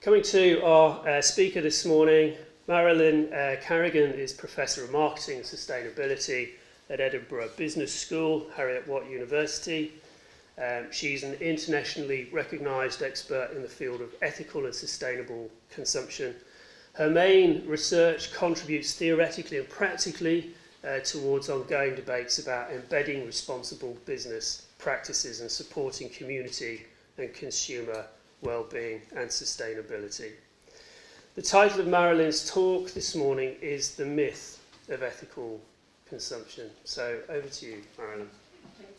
Coming to our speaker this morning, Marylyn Carrigan is Professor of Marketing and Sustainability at Edinburgh Business School, Heriot-Watt University. She's an internationally recognised expert in the field of ethical and sustainable consumption. Her main research contributes theoretically and practically towards ongoing debates about embedding responsible business practices and supporting community and consumer well-being and sustainability. The title of Marylyn's talk this morning is The Myth of Ethical Consumption. So over to you, Marylyn. Thank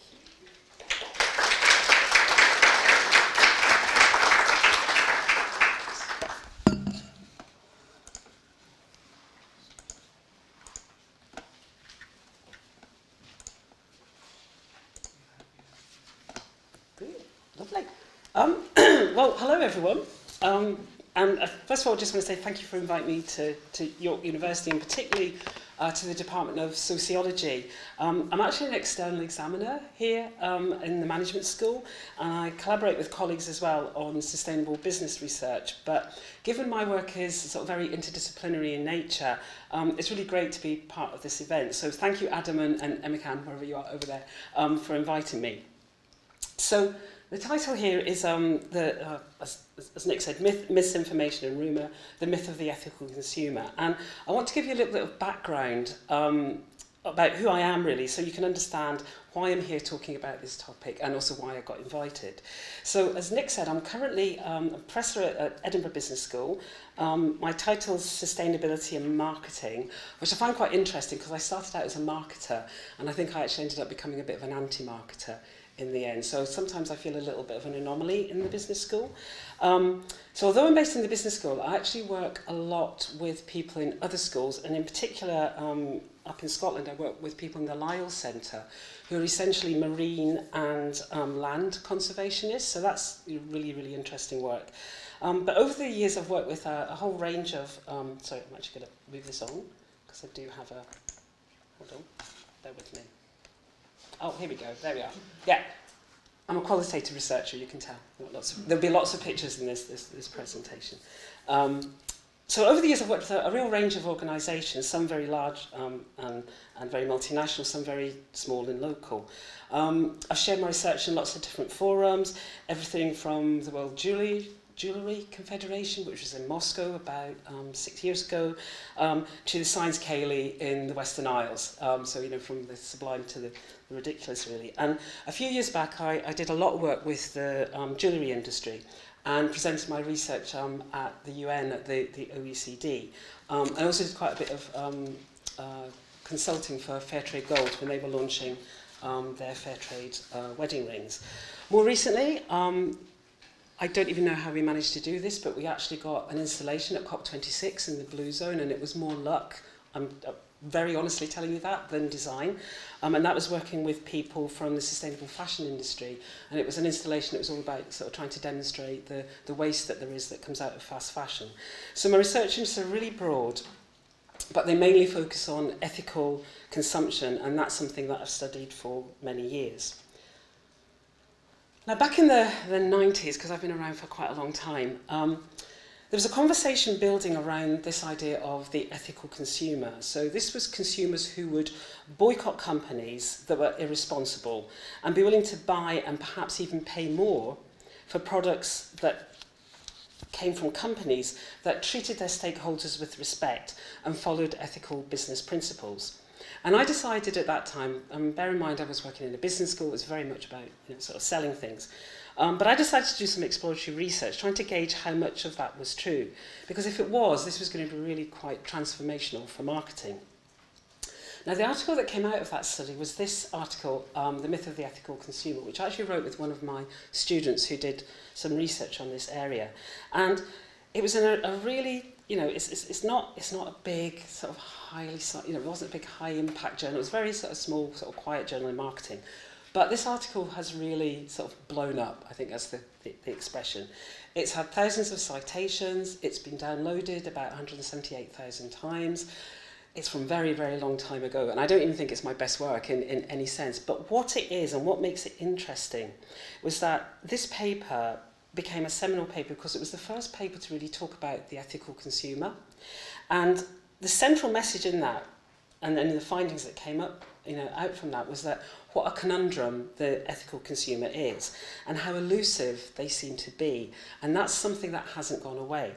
you. Lovely. Well, hello everyone. And first of all, I just want to say thank you for inviting me to York University, and particularly to the Department of Sociology. I'm actually an external examiner here in the management school, and I collaborate with colleagues as well on sustainable business research. But given my work is sort of very interdisciplinary in nature, it's really great to be part of this event. So thank you, Adam and Emikan, wherever you are over there, for inviting me. So the title here is, as Nick said, Misinformation and Rumour, the Myth of the Ethical Consumer. And I want to give you a little bit of background about who I am, really, so you can understand why I'm here talking about this topic and also why I got invited. So, as Nick said, I'm currently a professor at Edinburgh Business School. My title is Sustainability and Marketing, which I find quite interesting because I started out as a marketer, and I think I actually ended up becoming a bit of an anti-marketer in the end. So sometimes I feel a little bit of an anomaly in the business school. So although I'm based in the business school, I actually work a lot with people in other schools, and in particular up in Scotland I work with people in the Lyell Centre who are essentially marine and land conservationists. So that's really, really interesting work. But over the years I've worked with a whole range of, sorry, I'm actually going to move this on because I do have a, hold on, bear with me. Oh, here we go. There we are. Yeah, I'm a qualitative researcher. You can tell. There'll be lots of pictures in this presentation. So over the years, I've worked with a real range of organisations. Some very large and very multinational. Some very small and local. I've shared my research in lots of different forums. Everything from the World Jewellery Confederation, which was in Moscow about 6 years ago, to the Science Ceilidh in the Western Isles. So, you know, from the sublime to the ridiculous, really. And a few years back, I did a lot of work with the jewellery industry and presented my research at the UN, at the OECD. I also did quite a bit of consulting for Fairtrade Gold when they were launching their Fairtrade wedding rings. More recently, I don't even know how we managed to do this, but we actually got an installation at COP26 in the Blue Zone, and it was more luck, I'm very honestly telling you that, than design. And that was working with people from the sustainable fashion industry. And it was an installation that was all about sort of trying to demonstrate the waste that there is that comes out of fast fashion. So my research interests are really broad, but they mainly focus on ethical consumption, and that's something that I've studied for many years. Now, back in the 90s, because I've been around for quite a long time, there was a conversation building around this idea of the ethical consumer. So this was consumers who would boycott companies that were irresponsible and be willing to buy and perhaps even pay more for products that came from companies that treated their stakeholders with respect and followed ethical business principles. And I decided at that time, bear in mind I was working in a business school, it was very much about sort of selling things. But I decided to do some exploratory research, trying to gauge how much of that was true. Because if it was, this was going to be really quite transformational for marketing. Now, the article that came out of that study was this article, The Myth of the Ethical Consumer, which I actually wrote with one of my students who did some research on this area. And it was in a really, it's not a big sort of highly, it wasn't a big high impact journal. It was a very sort of small, sort of quiet journal in marketing. But this article has really sort of blown up, I think that's the expression. It's had thousands of citations, it's been downloaded about 178,000 times. It's from a very, very long time ago, and I don't even think it's my best work in any sense. But what it is and what makes it interesting was that this paper became a seminal paper because it was the first paper to really talk about the ethical consumer. And the central message in that, and then the findings that came up, out from that, was that what a conundrum the ethical consumer is and how elusive they seem to be. And that's something that hasn't gone away.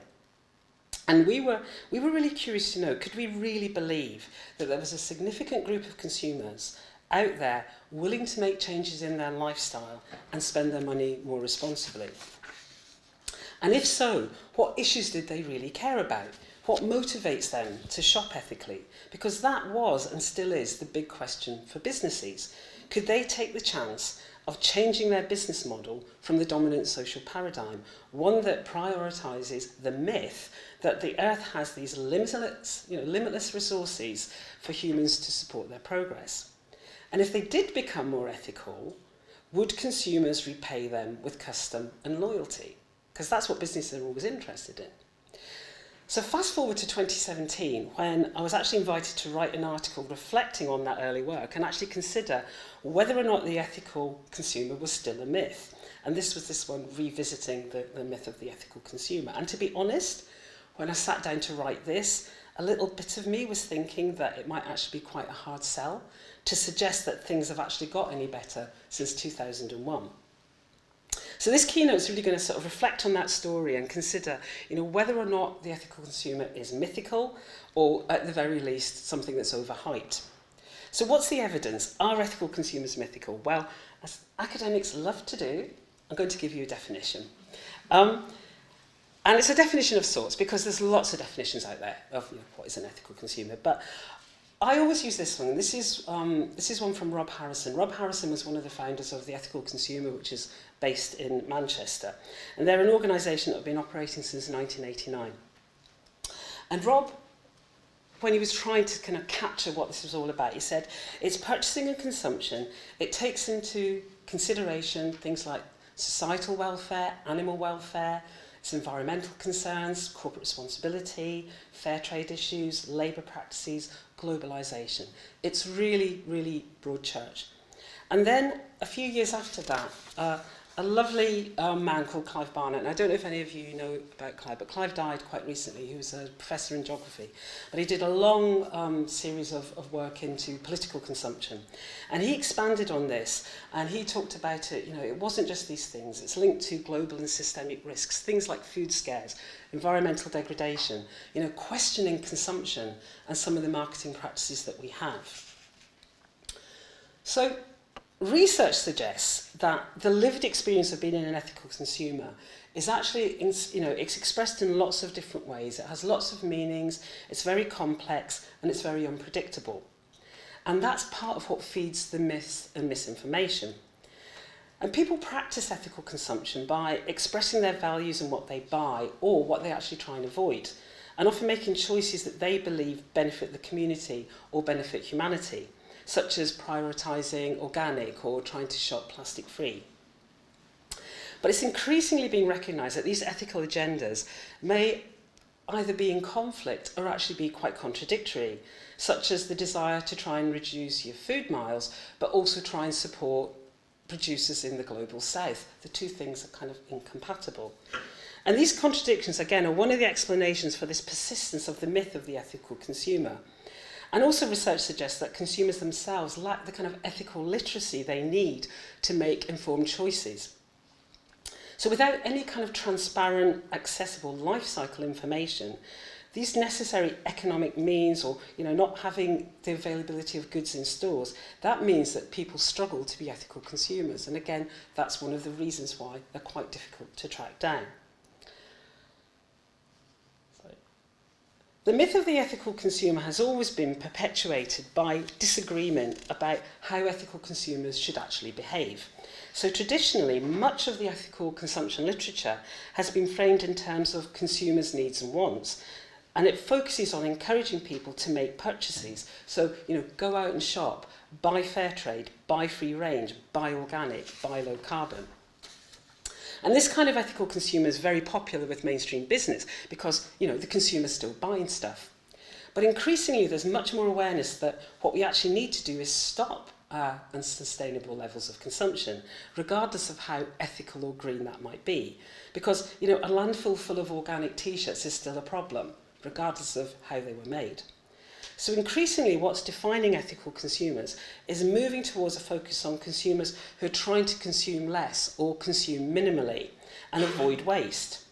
And we were really curious to know, could we really believe that there was a significant group of consumers out there willing to make changes in their lifestyle and spend their money more responsibly? And if so, what issues did they really care about? What motivates them to shop ethically? Because that was and still is the big question for businesses. Could they take the chance of changing their business model from the dominant social paradigm, one that prioritises the myth that the earth has these limitless resources for humans to support their progress? And if they did become more ethical, would consumers repay them with custom and loyalty? Because that's what businesses are always interested in. So fast forward to 2017, when I was actually invited to write an article reflecting on that early work and actually consider whether or not the ethical consumer was still a myth. And this was this one revisiting the myth of the ethical consumer. And to be honest, when I sat down to write this, a little bit of me was thinking that it might actually be quite a hard sell to suggest that things have actually got any better since 2001. So this keynote is really going to sort of reflect on that story and consider, whether or not the ethical consumer is mythical or, at the very least, something that's overhyped. So what's the evidence? Are ethical consumers mythical? Well, as academics love to do, I'm going to give you a definition. And it's a definition of sorts, because there's lots of definitions out there of what is an ethical consumer. But I always use this one. This is one from Rob Harrison. Rob Harrison was one of the founders of the Ethical Consumer, which is based in Manchester. And they're an organisation that have been operating since 1989. And Rob, when he was trying to kind of capture what this was all about, he said, it's purchasing and consumption. It takes into consideration things like societal welfare, animal welfare, it's environmental concerns, corporate responsibility, fair trade issues, labour practices, globalisation. It's really, really broad church. And then a few years after that, a lovely man called Clive Barnett, and I don't know if any of you know about Clive, but Clive died quite recently. He was a professor in geography, but he did a long series of work into political consumption. And he expanded on this, and he talked about it, it wasn't just these things, it's linked to global and systemic risks, things like food scares, environmental degradation, questioning consumption and some of the marketing practices that we have. So, research suggests that the lived experience of being an ethical consumer is actually, it's expressed in lots of different ways. It has lots of meanings, it's very complex, and it's very unpredictable. And that's part of what feeds the myths and misinformation. And people practice ethical consumption by expressing their values in what they buy or what they actually try and avoid, and often making choices that they believe benefit the community or benefit humanity, such as prioritising organic or trying to shop plastic-free. But it's increasingly being recognised that these ethical agendas may either be in conflict or actually be quite contradictory, such as the desire to try and reduce your food miles, but also try and support producers in the global south. The two things are kind of incompatible. And these contradictions, again, are one of the explanations for this persistence of the myth of the ethical consumer. And also research suggests that consumers themselves lack the kind of ethical literacy they need to make informed choices. So without any kind of transparent, accessible life cycle information, these necessary economic means or not having the availability of goods in stores, that means that people struggle to be ethical consumers. And again, that's one of the reasons why they're quite difficult to track down. The myth of the ethical consumer has always been perpetuated by disagreement about how ethical consumers should actually behave. So traditionally, much of the ethical consumption literature has been framed in terms of consumers' needs and wants, and it focuses on encouraging people to make purchases. So, go out and shop, buy fair trade, buy free range, buy organic, buy low carbon. And this kind of ethical consumer is very popular with mainstream business because, the consumer's still buying stuff. But increasingly, there's much more awareness that what we actually need to do is stop and sustainable levels of consumption, regardless of how ethical or green that might be. Because, you know, a landfill full of organic t-shirts is still a problem, regardless of how they were made. So increasingly what's defining ethical consumers is moving towards a focus on consumers who are trying to consume less or consume minimally and avoid waste.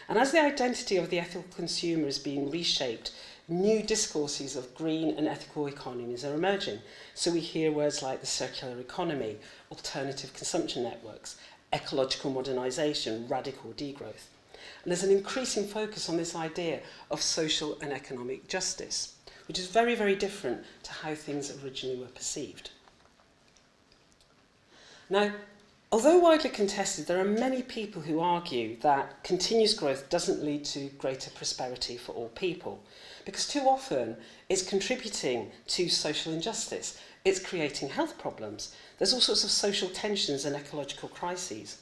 And as the identity of the ethical consumer is being reshaped, new discourses of green and ethical economies are emerging. So we hear words like the circular economy, alternative consumption networks, ecological modernisation, radical degrowth. And there's an increasing focus on this idea of social and economic justice, which is very, very different to how things originally were perceived. Now, although widely contested, there are many people who argue that continuous growth doesn't lead to greater prosperity for all people, because too often it's contributing to social injustice, it's creating health problems, there's all sorts of social tensions and ecological crises.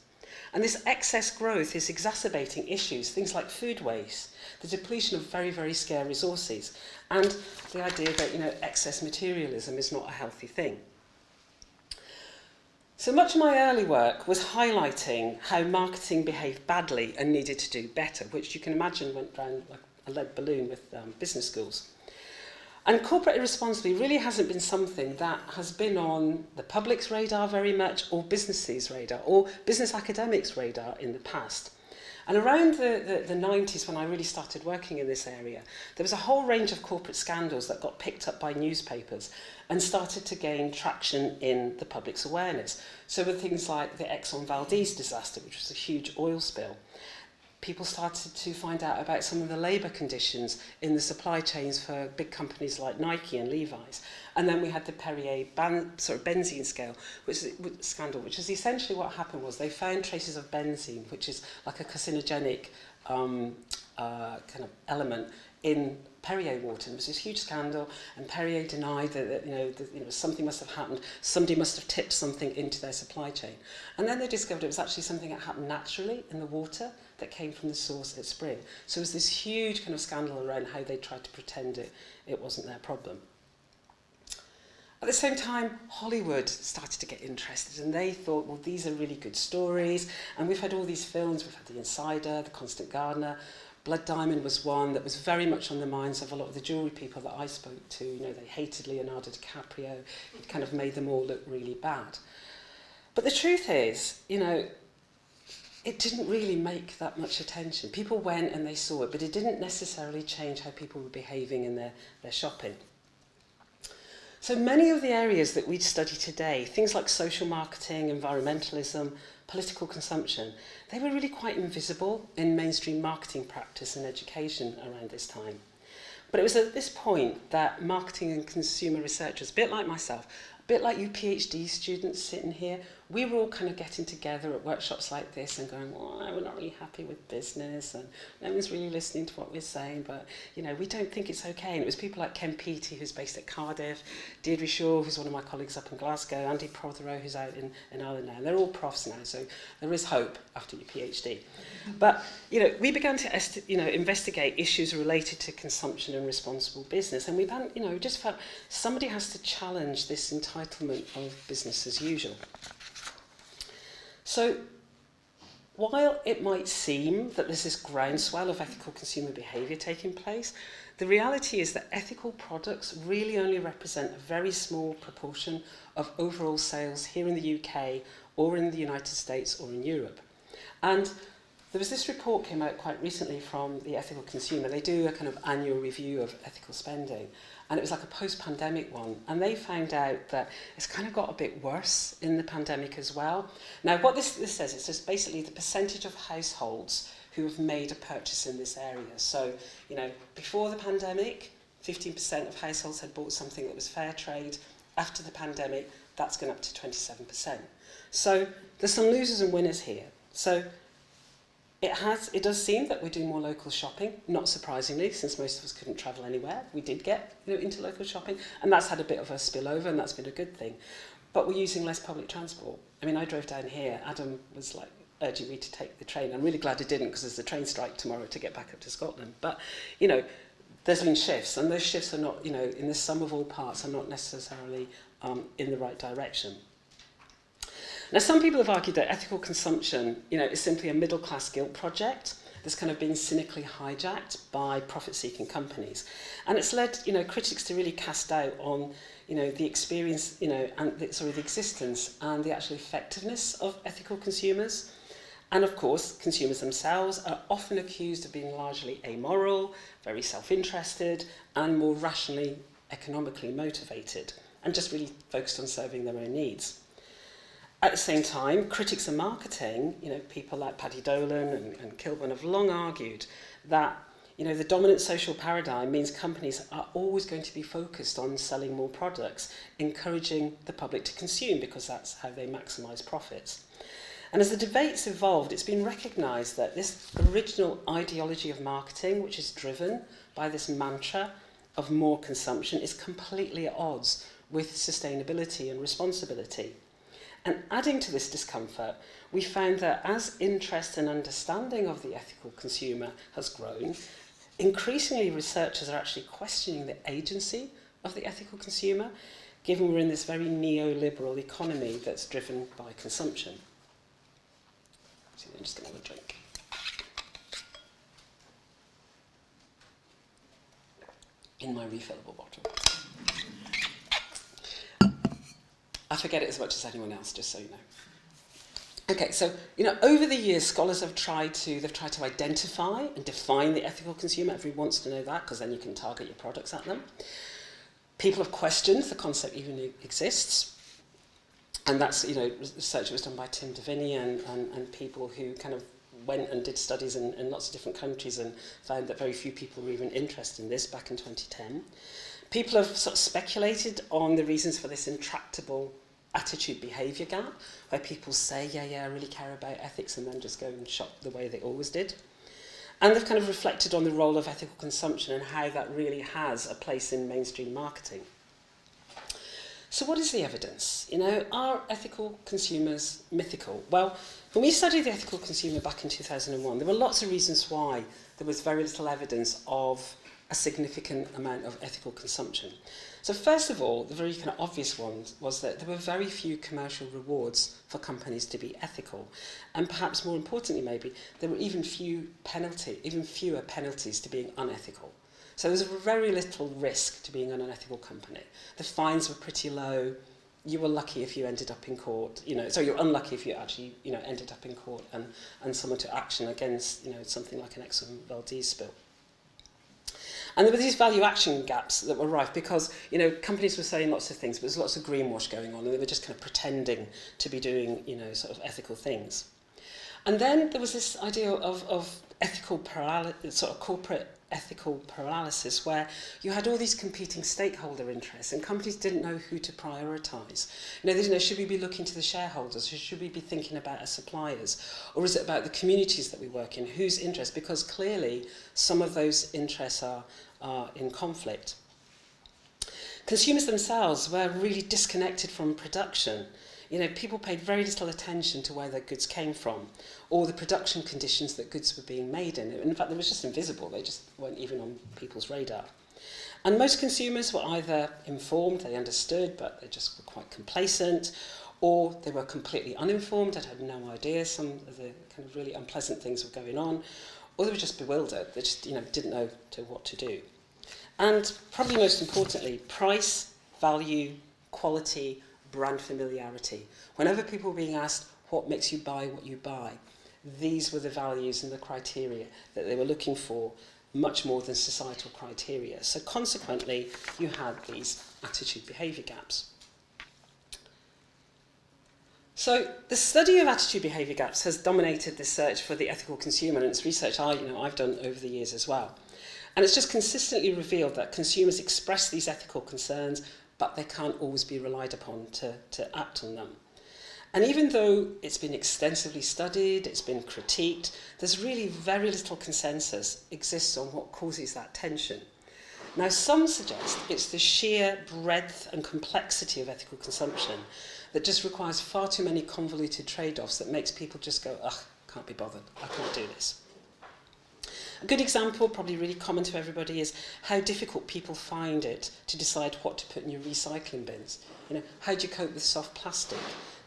And this excess growth is exacerbating issues, things like food waste, the depletion of very, very scarce resources, and the idea that, you know, excess materialism is not a healthy thing. So much of my early work was highlighting how marketing behaved badly and needed to do better, which you can imagine went round like a lead balloon with business schools. And corporate irresponsibility really hasn't been something that has been on the public's radar very much, or businesses' radar, or business academics' radar in the past. And around the 90s, when I really started working in this area, there was a whole range of corporate scandals that got picked up by newspapers and started to gain traction in the public's awareness. So with things like the Exxon Valdez disaster, which was a huge oil spill, people started to find out about some of the labour conditions in the supply chains for big companies like Nike and Levi's. And then we had the Perrier benzene scandal, which is essentially what happened was they found traces of benzene, which is like a carcinogenic kind of element in Perrier water. It was this huge scandal, and Perrier denied that something must have happened. Somebody must have tipped something into their supply chain. And then they discovered it was actually something that happened naturally in the water that came from the source at Spring. So it was this huge kind of scandal around how they tried to pretend it wasn't their problem. At the same time, Hollywood started to get interested, and they thought, well, these are really good stories, and we've had all these films. We've had The Insider, The Constant Gardener. Blood Diamond was one that was very much on the minds of a lot of the jewellery people that I spoke to. You know, they hated Leonardo DiCaprio. It kind of made them all look really bad. But the truth is, you know, it didn't really make that much attention. People went and they saw it, but it didn't necessarily change how people were behaving in their shopping. So many of the areas that we study today, things like social marketing, environmentalism, political consumption, they were really quite invisible in mainstream marketing practice and education around this time. But it was at this point that marketing and consumer researchers, a bit like myself, a bit like you PhD students sitting here, we were all kind of getting together at workshops like this and going, well, we're not really happy with business and no one's really listening to what we're saying, but, you know, we don't think it's okay. And it was people like Ken Peaty, who's based at Cardiff, Deirdre Shaw, who's one of my colleagues up in Glasgow, Andy Prothero, who's out in Ireland now. They're all profs now, so there is hope after your PhD. But, you know, we began to, investigate issues related to consumption and responsible business. And we just felt somebody has to challenge this entitlement of business as usual. So, while it might seem that there's this groundswell of ethical consumer behaviour taking place, the reality is that ethical products really only represent a very small proportion of overall sales here in the UK or in the United States or in Europe. And there was this report came out quite recently from the Ethical Consumer. They do a kind of annual review of ethical spending, and it was like a post-pandemic one, and they found out that it's kind of got a bit worse in the pandemic as well. Now, what this says, it says basically the percentage of households who have made a purchase in this area. So, you know, before the pandemic, 15% of households had bought something that was fair trade. After the pandemic, that's gone up to 27%. So there's some losers and winners here. So it does seem that we're doing more local shopping, not surprisingly, since most of us couldn't travel anywhere. We did get into local shopping, and that's had a bit of a spillover, and that's been a good thing. But we're using less public transport. I mean, I drove down here. Adam was like urging me to take the train. I'm really glad I didn't, because there's a train strike tomorrow to get back up to Scotland. But, you know, there's been shifts, and those shifts are not, in the sum of all parts, are not necessarily in the right direction. Now, some people have argued that ethical consumption, is simply a middle-class guilt project that's kind of been cynically hijacked by profit-seeking companies. And it's led, critics to really cast doubt on, the experience, and the existence and the actual effectiveness of ethical consumers. And of course, consumers themselves are often accused of being largely amoral, very self-interested, and more rationally, economically motivated, and just really focused on serving their own needs. At the same time, critics of marketing, people like Paddy Dolan and Kilburn have long argued that, the dominant social paradigm means companies are always going to be focused on selling more products, encouraging the public to consume because that's how they maximise profits. And as the debate's evolved, it's been recognised that this original ideology of marketing, which is driven by this mantra of more consumption, is completely at odds with sustainability and responsibility. And adding to this discomfort, we found that as interest and understanding of the ethical consumer has grown, increasingly researchers are actually questioning the agency of the ethical consumer, given we're in this very neoliberal economy that's driven by consumption. So I'm just going to have a drink. In my refillable bottle. I forget it as much as anyone else, just so you know. Okay, so, over the years, scholars have tried to identify and define the ethical consumer. Everyone wants to know that, because then you can target your products at them. People have questioned the concept even exists. And that's, research that was done by Tim Deviney and people who kind of went and did studies in lots of different countries and found that very few people were even interested in this back in 2010. People have sort of speculated on the reasons for this intractable attitude-behaviour gap, where people say, I really care about ethics, and then just go and shop the way they always did. And they've kind of reflected on the role of ethical consumption and how that really has a place in mainstream marketing. So what is the evidence? Are ethical consumers mythical? Well, when we studied the ethical consumer back in 2001, there were lots of reasons why there was very little evidence of a significant amount of ethical consumption. So first of all, the very kind of obvious one was that there were very few commercial rewards for companies to be ethical. And perhaps more importantly maybe, there were even fewer penalties to being unethical. So there was very little risk to being an unethical company. The fines were pretty low. You were lucky if you ended up in court. So you're unlucky if you actually, ended up in court and someone took action against, something like an Exxon Valdez spill. And there were these value action gaps that were rife because, companies were saying lots of things, but there's lots of greenwash going on, and they were just kind of pretending to be doing, sort of ethical things. And then there was this idea of ethical paralysis, sort of corporate ethical paralysis, where you had all these competing stakeholder interests and companies didn't know who to prioritise. They didn't know, should we be looking to the shareholders, should we be thinking about our suppliers, or is it about the communities that we work in, whose interests? Because clearly some of those interests are in conflict. Consumers themselves were really disconnected from production. People paid very little attention to where their goods came from or the production conditions that goods were being made in. In fact, they were just invisible. They just weren't even on people's radar. And most consumers were either informed, they understood, but they just were quite complacent, or they were completely uninformed and had no idea some of the kind of really unpleasant things were going on, or they were just bewildered. They just didn't know what to do. And probably most importantly, price, value, quality, brand familiarity. Whenever people were being asked what makes you buy what you buy, these were the values and the criteria that they were looking for, much more than societal criteria. So consequently, you had these attitude behaviour gaps. So the study of attitude behaviour gaps has dominated the search for the ethical consumer, and it's research I've done over the years as well. And it's just consistently revealed that consumers express these ethical concerns, but they can't always be relied upon to act on them. And even though it's been extensively studied, it's been critiqued, there's really very little consensus exists on what causes that tension. Now, some suggest it's the sheer breadth and complexity of ethical consumption that just requires far too many convoluted trade-offs that makes people just go, ugh, can't be bothered, I can't do this. A good example, probably really common to everybody, is how difficult people find it to decide what to put in your recycling bins. You know, how do you cope with soft plastic?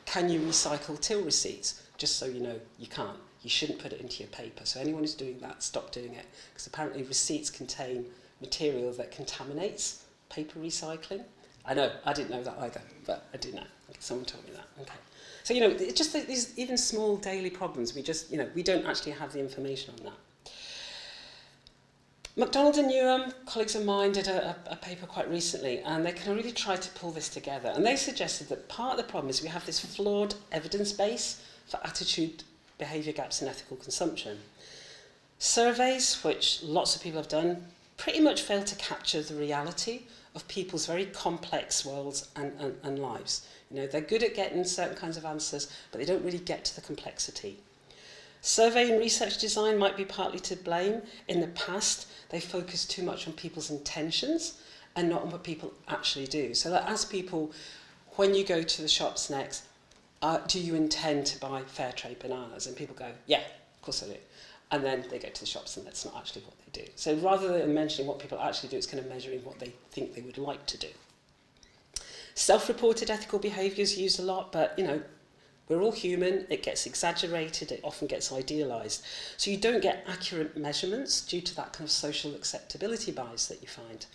Can you recycle till receipts? Just so you know, you can't. You shouldn't put it into your paper. So anyone who's doing that, stop doing it. Because apparently receipts contain material that contaminates paper recycling. I know, I didn't know that either, but I do know. Okay, someone told me that. Okay. So, you know, it's just these even small daily problems, we just, you know, we don't actually have the information on that. MacDonald and Newham, colleagues of mine, did a paper quite recently, and they kind of really tried to pull this together. And they suggested that part of the problem is we have this flawed evidence base for attitude behaviour gaps in ethical consumption. Surveys, which lots of people have done, pretty much fail to capture the reality of people's very complex worlds and lives. You know, they're good at getting certain kinds of answers, but they don't really get to the complexity. Survey and research design might be partly to blame. In the past, they focused too much on people's intentions and not on what people actually do. So that ask people, when you go to the shops next, do you intend to buy fair trade bananas? And people go, yeah, of course I do. And then they go to the shops and that's not actually what they do. So rather than mentioning what people actually do, it's kind of measuring what they think they would like to do. Self-reported ethical behaviour is used a lot, but, you know, we're all human, it gets exaggerated, it often gets idealised. So you don't get accurate measurements due to that kind of social acceptability bias that you find.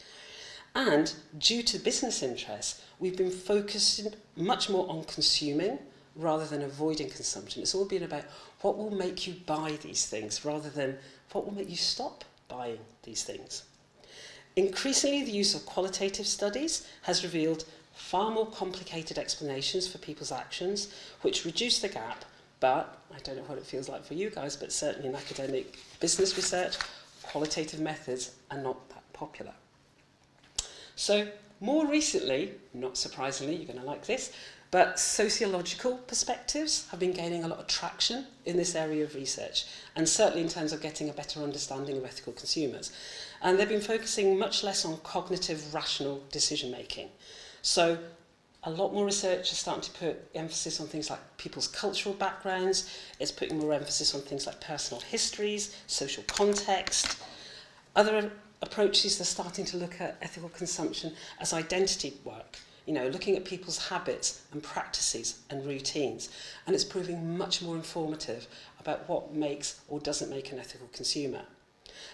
And due to business interests, we've been focusing much more on consuming rather than avoiding consumption. It's all been about what will make you buy these things rather than what will make you stop buying these things. Increasingly, the use of qualitative studies has revealed far more complicated explanations for people's actions, which reduce the gap, but I don't know what it feels like for you guys, but certainly in academic business research, qualitative methods are not that popular. So more recently, not surprisingly, you're going to like this, but sociological perspectives have been gaining a lot of traction in this area of research, and certainly in terms of getting a better understanding of ethical consumers. And they've been focusing much less on cognitive, rational decision-making. So a lot more research is starting to put emphasis on things like people's cultural backgrounds. It's putting more emphasis on things like personal histories, social context. Other approaches are starting to look at ethical consumption as identity work, you know, looking at people's habits and practices and routines. And it's proving much more informative about what makes or doesn't make an ethical consumer.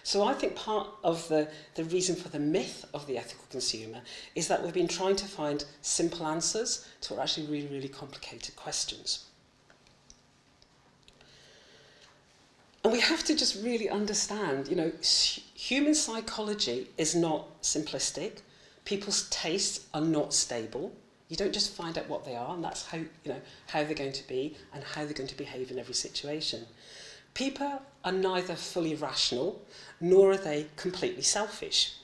So I think part of the reason for the myth of the ethical consumer is that we've been trying to find simple answers to what are actually really, really complicated questions. And we have to just really understand, you know, human psychology is not simplistic. People's tastes are not stable. You don't just find out what they are, and that's how, you know, how they're going to be and how they're going to behave in every situation. People are neither fully rational, nor are they completely selfish.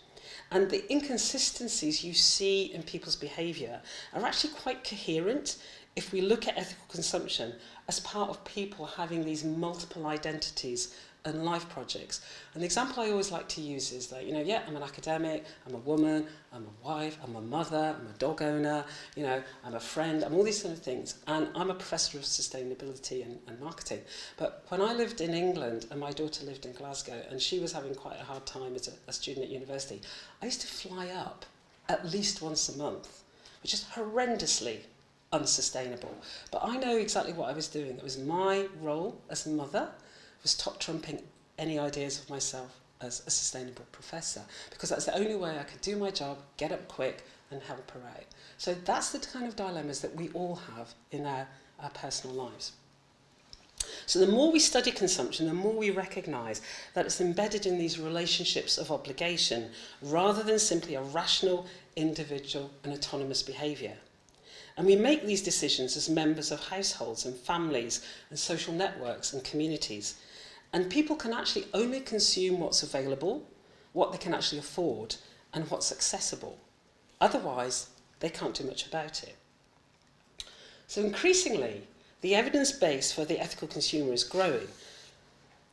And the inconsistencies you see in people's behaviour are actually quite coherent if we look at ethical consumption as part of people having these multiple identities and life projects. And the example I always like to use is that, you know, yeah, I'm an academic, I'm a woman, I'm a wife, I'm a mother, I'm a dog owner, you know, I'm a friend, I'm all these sort of things. And I'm a professor of sustainability and marketing. But when I lived in England and my daughter lived in Glasgow and she was having quite a hard time as a student at university, I used to fly up at least once a month, which is horrendously unsustainable. But I know exactly what I was doing. It was my role as a mother was top trumping any ideas of myself as a sustainable professor, because that's the only way I could do my job, get up quick and help her out. So that's the kind of dilemmas that we all have in our personal lives. So the more we study consumption, the more we recognise that it's embedded in these relationships of obligation rather than simply a rational, individual and autonomous behaviour. And we make these decisions as members of households and families and social networks and communities. And people can actually only consume what's available, what they can actually afford, and what's accessible. Otherwise, they can't do much about it. So increasingly, the evidence base for the ethical consumer is growing.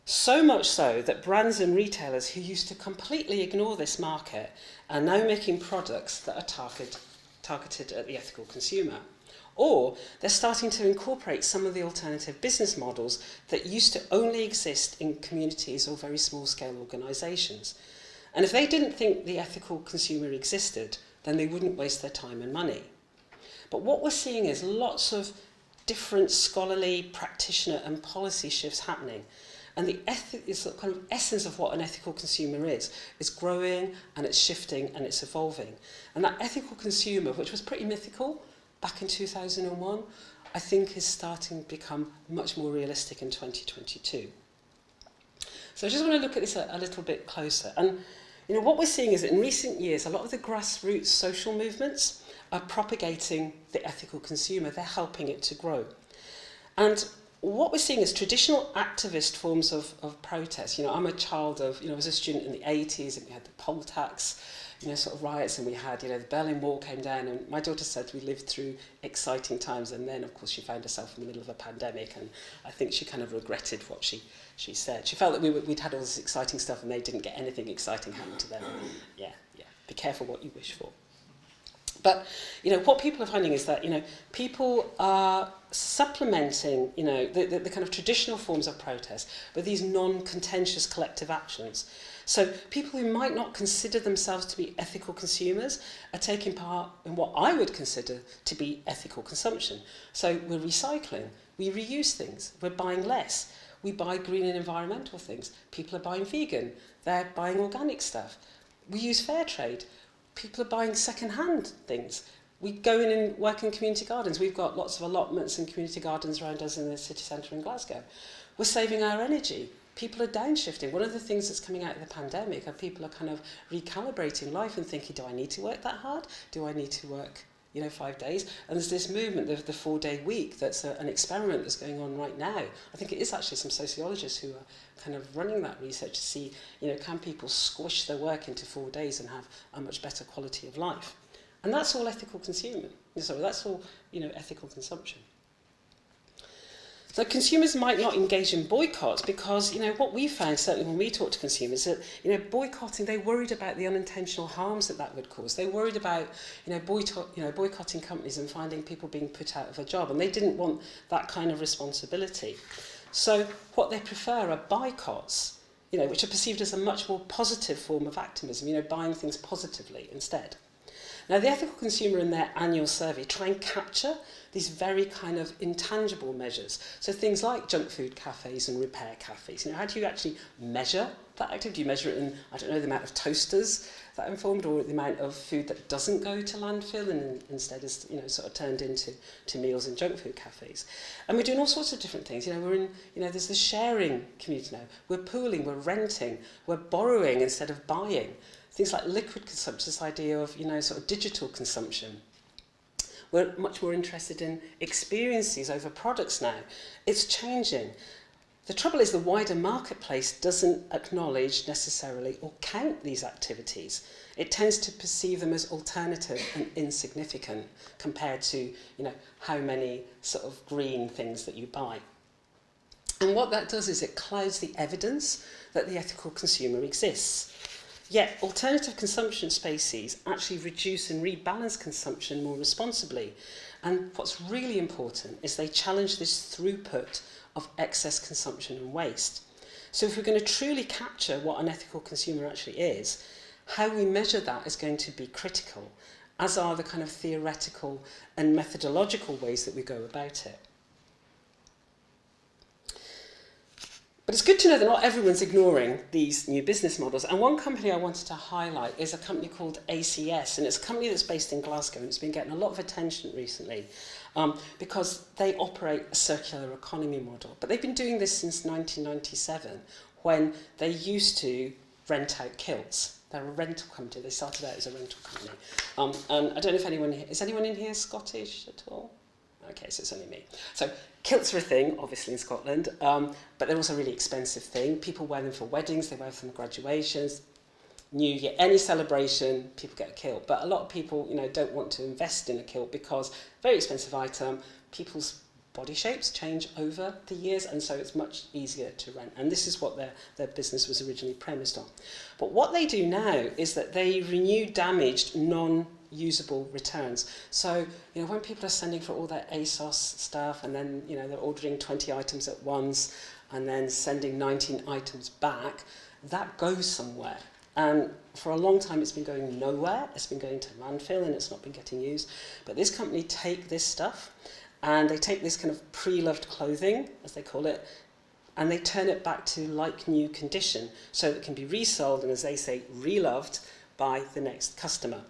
So much so that brands and retailers who used to completely ignore this market are now making products that are targeted at the ethical consumer. Or they're starting to incorporate some of the alternative business models that used to only exist in communities or very small-scale organisations. And if they didn't think the ethical consumer existed, then they wouldn't waste their time and money. But what we're seeing is lots of different scholarly, practitioner and policy shifts happening. And the kind of essence of what an ethical consumer is growing and it's shifting and it's evolving. And that ethical consumer, which was pretty mythical back in 2001, I think is starting to become much more realistic in 2022. So I just want to look at this a little bit closer. And what we're seeing is that in recent years, a lot of the grassroots social movements are propagating the ethical consumer. They're helping it to grow. And what we're seeing is traditional activist forms of protest. I'm a child of, I was a student in the 80s, and we had the poll tax, sort of riots, and we had, the Berlin Wall came down, and my daughter said we lived through exciting times, and then, of course, she found herself in the middle of a pandemic, and I think she kind of regretted what she said. She felt that we'd had all this exciting stuff, and they didn't get anything exciting happen to them. Yeah, be careful what you wish for. But, what people are finding is that, people are supplementing, the kind of traditional forms of protest with these non-contentious collective actions. So people who might not consider themselves to be ethical consumers are taking part in what I would consider to be ethical consumption. So we're recycling, we reuse things, we're buying less, we buy green and environmental things. People are buying vegan, they're buying organic stuff. We use fair trade. People are buying second-hand things. We go in and work in community gardens. We've got lots of allotments and community gardens around us in the city centre in Glasgow. We're saving our energy. People are downshifting. One of the things that's coming out of the pandemic are people are kind of recalibrating life and thinking, do I need to work that hard? Do I need to work, 5 days? And there's this movement of the 4-day week that's an experiment that's going on right now. I think it is actually some sociologists who are kind of running that research to see, can people squish their work into 4 days and have a much better quality of life? And that's all ethical consuming. So that's all, ethical consumption. So consumers might not engage in boycotts because, what we found, certainly when we talk to consumers, that, boycotting, they worried about the unintentional harms that would cause. They worried about, boycotting companies and finding people being put out of a job, and they didn't want that kind of responsibility. So what they prefer are boycotts, which are perceived as a much more positive form of activism, buying things positively instead. Now, the ethical consumer in their annual survey try and capture these very kind of intangible measures. So things like junk food cafes and repair cafes. How do you actually measure that activity? Do you measure it in, the amount of toasters that are informed, or the amount of food that doesn't go to landfill and instead is, sort of turned into meals in junk food cafes? And we're doing all sorts of different things. We're in, there's the sharing community now. We're pooling, we're renting, we're borrowing instead of buying. Things like liquid consumption, this idea of, sort of digital consumption. We're much more interested in experiences over products now. It's changing. The trouble is the wider marketplace doesn't acknowledge necessarily or count these activities. It tends to perceive them as alternative and insignificant compared to, how many sort of green things that you buy. And what that does is it clouds the evidence that the ethical consumer exists. Yet, alternative consumption spaces actually reduce and rebalance consumption more responsibly. And what's really important is they challenge this throughput of excess consumption and waste. So if we're going to truly capture what an ethical consumer actually is, how we measure that is going to be critical, as are the kind of theoretical and methodological ways that we go about it. But it's good to know that not everyone's ignoring these new business models. And one company I wanted to highlight is a company called ACS. And it's a company that's based in Glasgow, and it's been getting a lot of attention recently because they operate a circular economy model. But they've been doing this since 1997, when they used to rent out kilts. They're a rental company. They started out as a rental company. And I don't know if is anyone in here Scottish at all? Okay, so it's only me. So kilts are a thing, obviously, in Scotland, but they're also a really expensive thing. People wear them for weddings, they wear them for graduations, New Year, any celebration, people get a kilt. But a lot of people, don't want to invest in a kilt because very expensive item, people's body shapes change over the years, and so it's much easier to rent. And this is what their business was originally premised on. But what they do now is that they renew damaged usable returns. So, you know, when people are sending for all their ASOS stuff and then, you know, they're ordering 20 items at once and then sending 19 items back, that goes somewhere. And for a long time, it's been going nowhere. It's been going to landfill and it's not been getting used. But this company take this stuff and they take this kind of pre-loved clothing, as they call it, and they turn it back to like new condition so that it can be resold and, as they say, reloved by the next customer.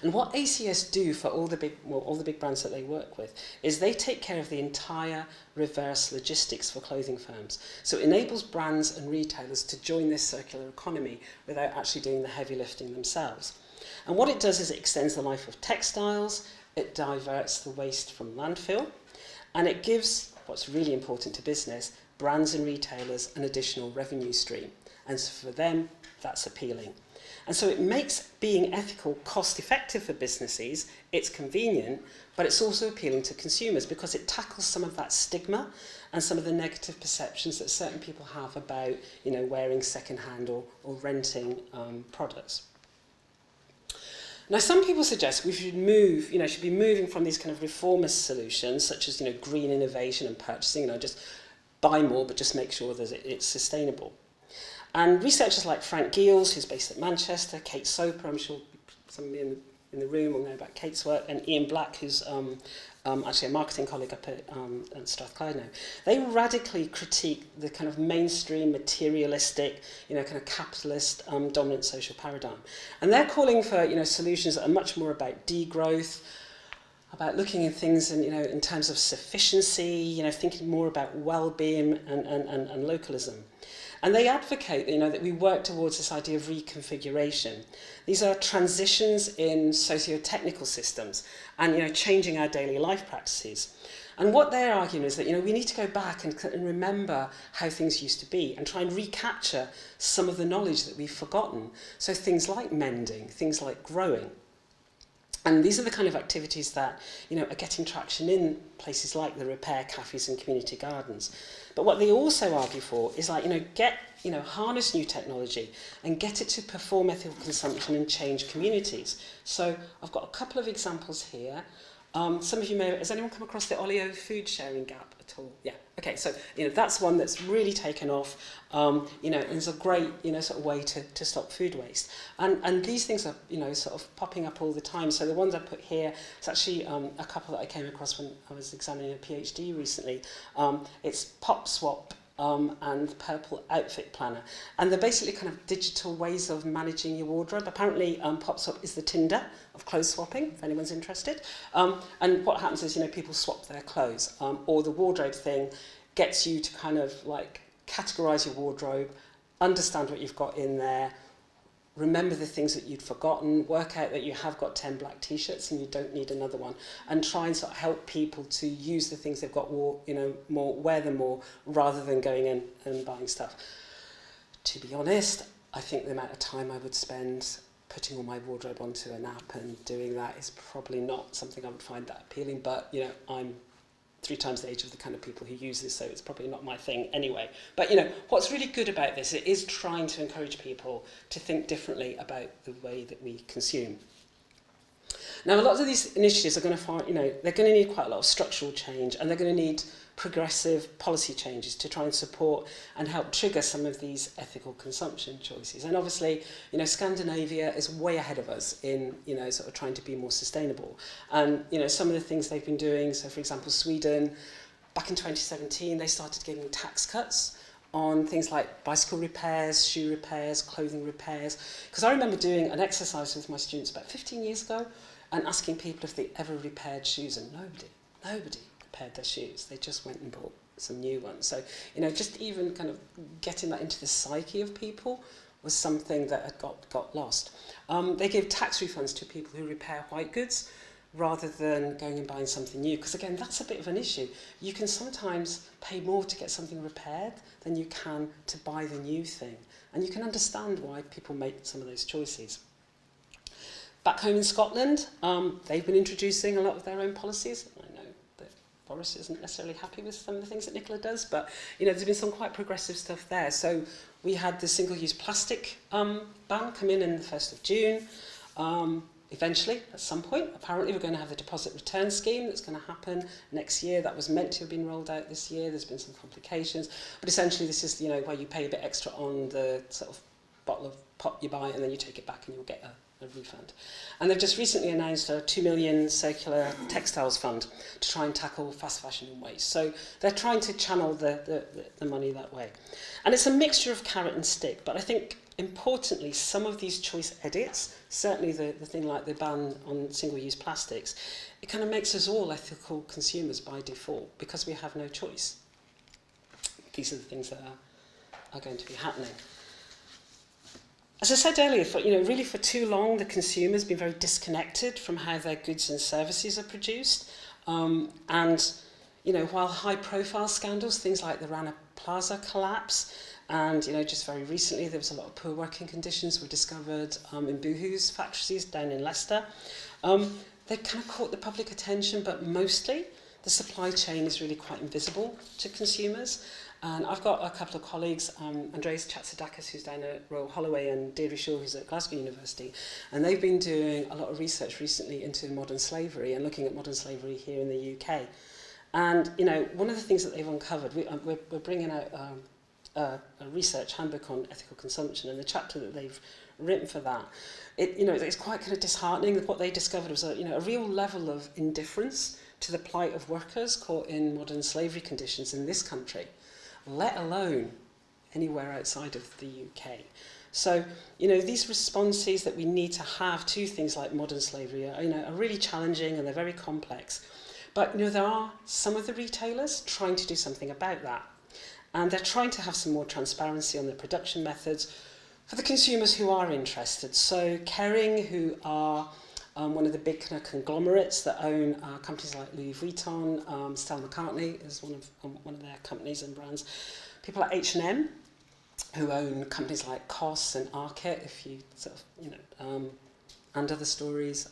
And what ACS do for all the big brands that they work with is they take care of the entire reverse logistics for clothing firms. So it enables brands and retailers to join this circular economy without actually doing the heavy lifting themselves. And what it does is it extends the life of textiles, it diverts the waste from landfill, and it gives, what's really important to business, brands and retailers an additional revenue stream. And so for them, that's appealing. And so it makes being ethical cost-effective for businesses, it's convenient, but it's also appealing to consumers because it tackles some of that stigma and some of the negative perceptions that certain people have about, you know, wearing second-hand or renting products. Now, some people suggest we should move, you know, should be moving from these kind of reformist solutions, such as, you know, green innovation and purchasing, you know, just buy more, but just make sure that it's sustainable. And researchers like Frank Giels, who's based at Manchester, Kate Soper, I'm sure some of you in the room will know about Kate's work, and Ian Black, who's actually a marketing colleague up at Strathclyde now, they radically critique the kind of mainstream, materialistic, you know, kind of capitalist dominant social paradigm. And they're calling for, you know, solutions that are much more about degrowth, about looking at things in, you know, in terms of sufficiency, you know, thinking more about well-being and localism. And they advocate, you know, that we work towards this idea of reconfiguration. These are transitions in socio-technical systems and, you know, changing our daily life practices. And what they're arguing is that, you know, we need to go back and remember how things used to be and try and recapture some of the knowledge that we've forgotten. So things like mending, things like growing. And these are the kind of activities that, you know, are getting traction in places like the repair cafes and community gardens. But what they also argue for is, like, harness new technology and get it to perform ethical consumption and change communities. So I've got a couple of examples here. Some of you may, has anyone come across the Olio food sharing gap at all? Yeah. Okay, so, you know, that's one that's really taken off. You know, and it's a great, you know, sort of way to stop food waste. And these things are, you know, sort of popping up all the time. So the ones I put here, it's actually a couple that I came across when I was examining a PhD recently. It's Pop Swap and Purple Outfit Planner. And they're basically kind of digital ways of managing your wardrobe. Apparently, Pop Swap is the Tinder of clothes swapping, if anyone's interested. And what happens is, you know, people swap their clothes. Or the wardrobe thing gets you to kind of, like, categorise your wardrobe, understand what you've got in there, remember the things that you'd forgotten, work out that you have got 10 black t-shirts and you don't need another one, and try and sort of help people to use the things they've got, you know, more, wear them more, rather than going in and buying stuff. To be honest, I think the amount of time I would spend putting all my wardrobe onto an app and doing that is probably not something I would find that appealing, but, you know, I'm 3 times the age of the kind of people who use this, so it's probably not my thing anyway. But, you know, what's really good about this, it is trying to encourage people to think differently about the way that we consume. Now, a lot of these initiatives are going to find, you know, they're going to need quite a lot of structural change, and they're going to need progressive policy changes to try and support and help trigger some of these ethical consumption choices. And obviously, you know, Scandinavia is way ahead of us in, you know, sort of trying to be more sustainable. And, you know, some of the things they've been doing, so for example, Sweden, back in 2017, they started giving tax cuts on things like bicycle repairs, shoe repairs, clothing repairs. Because I remember doing an exercise with my students about 15 years ago and asking people if they ever repaired shoes, and nobody repaired their shoes. They just went and bought some new ones. So, you know, just even kind of getting that into the psyche of people was something that had got lost. They gave tax refunds to people who repair white goods rather than going and buying something new. Because again, that's a bit of an issue. You can sometimes pay more to get something repaired than you can to buy the new thing. And you can understand why people make some of those choices. Back home in Scotland, they've been introducing a lot of their own policies. I know that Boris isn't necessarily happy with some of the things that Nicola does, but, you know, there's been some quite progressive stuff there. So we had the single-use plastic ban come in the 1st of June. Eventually, at some point, apparently we're going to have the deposit return scheme that's going to happen next year. That was meant to have been rolled out this year. There's been some complications. But essentially, this is, you know, where you pay a bit extra on the sort of bottle of pop you buy, and then you take it back and you'll get a refund. And they've just recently announced a 2 million circular textiles fund to try and tackle fast fashion and waste. So they're trying to channel the money that way. And it's a mixture of carrot and stick, but I think importantly, some of these choice edits, certainly the thing like the ban on single-use plastics, it kind of makes us all ethical consumers by default because we have no choice. These are the things that are going to be happening. As I said earlier, really for too long, the consumer's been very disconnected from how their goods and services are produced. And while high-profile scandals, things like the Rana Plaza collapse, and just very recently there was a lot of poor working conditions were discovered in Boohoo's factories down in Leicester. They kind of caught the public attention, but mostly the supply chain is really quite invisible to consumers. And I've got a couple of colleagues, Andreas Chatsidakis, who's down at Royal Holloway, and Deirdre Shaw, who's at Glasgow University, and they've been doing a lot of research recently into modern slavery and looking at modern slavery here in the UK. And one of the things that they've uncovered, we're bringing out a research handbook on ethical consumption, and the chapter that they've written for that, it's quite kind of disheartening. What they discovered was a real level of indifference to the plight of workers caught in modern slavery conditions in this country, let alone anywhere outside of the UK. So, these responses that we need to have to things like modern slavery are really challenging, and they're very complex. But, there are some of the retailers trying to do something about that. And they're trying to have some more transparency on their production methods for the consumers who are interested. So Kering, who are one of the big kind of conglomerates that own companies like Louis Vuitton, Stella McCartney is one of their companies and brands. People like H&M, who own companies like COS and Arket, if you and other stories,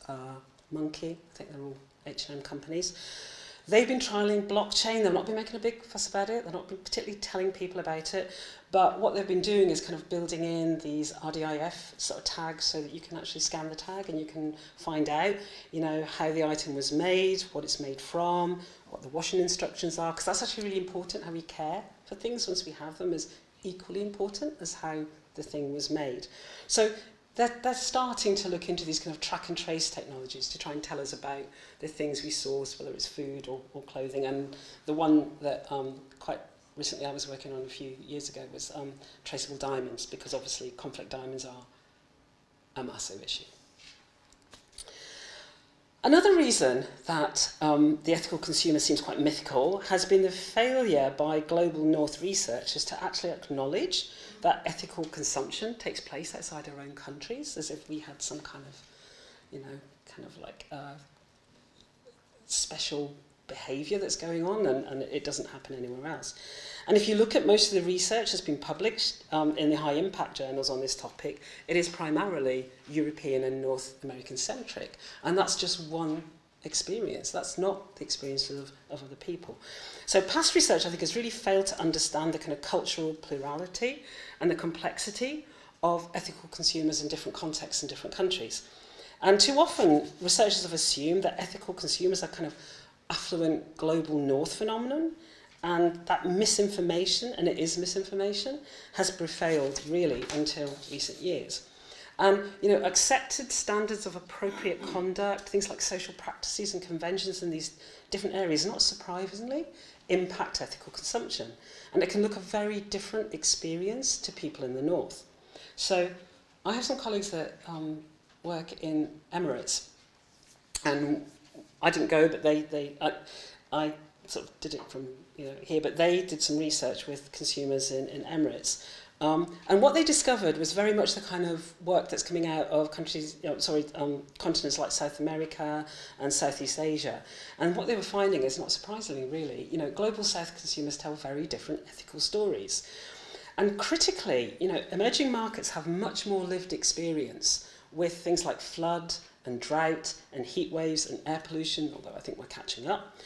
Monkey, I think they're all H&M companies. They've been trialling blockchain. They've not been making a big fuss about it. They've not been particularly telling people about it. But what they've been doing is kind of building in these RDIF sort of tags so that you can actually scan the tag and you can find out, how the item was made, what it's made from, what the washing instructions are, because that's actually really important. How we care for things once we have them is equally important as how the thing was made. So they're starting to look into these kind of track and trace technologies to try and tell us about the things we source, whether it's food or clothing. And the one that quite recently I was working on a few years ago was traceable diamonds, because obviously conflict diamonds are a massive issue. Another reason that the ethical consumer seems quite mythical has been the failure by global north researchers to actually acknowledge that ethical consumption takes place outside our own countries, as if we had some kind of, special behaviour that's going on, and it doesn't happen anywhere else. And if you look at most of the research that's been published in the high impact journals on this topic, it is primarily European and North American centric. And that's just one experience. That's not the experience of other people. So past research, I think, has really failed to understand the kind of cultural plurality and the complexity of ethical consumers in different contexts in different countries. And too often, researchers have assumed that ethical consumers are kind of affluent global north phenomenon, and that misinformation, and it is misinformation, has prevailed really until recent years. And accepted standards of appropriate conduct, things like social practices and conventions in these different areas, not surprisingly, impact ethical consumption. And it can look a very different experience to people in the north. So I have some colleagues that work in Emirates, and I didn't go, but I sort of did it from here, but they did some research with consumers in Emirates. And what they discovered was very much the kind of work that's coming out of continents like South America and Southeast Asia. And what they were finding is, not surprisingly really, global South consumers tell very different ethical stories. And critically, emerging markets have much more lived experience with things like flood and drought and heat waves and air pollution, although I think we're catching up.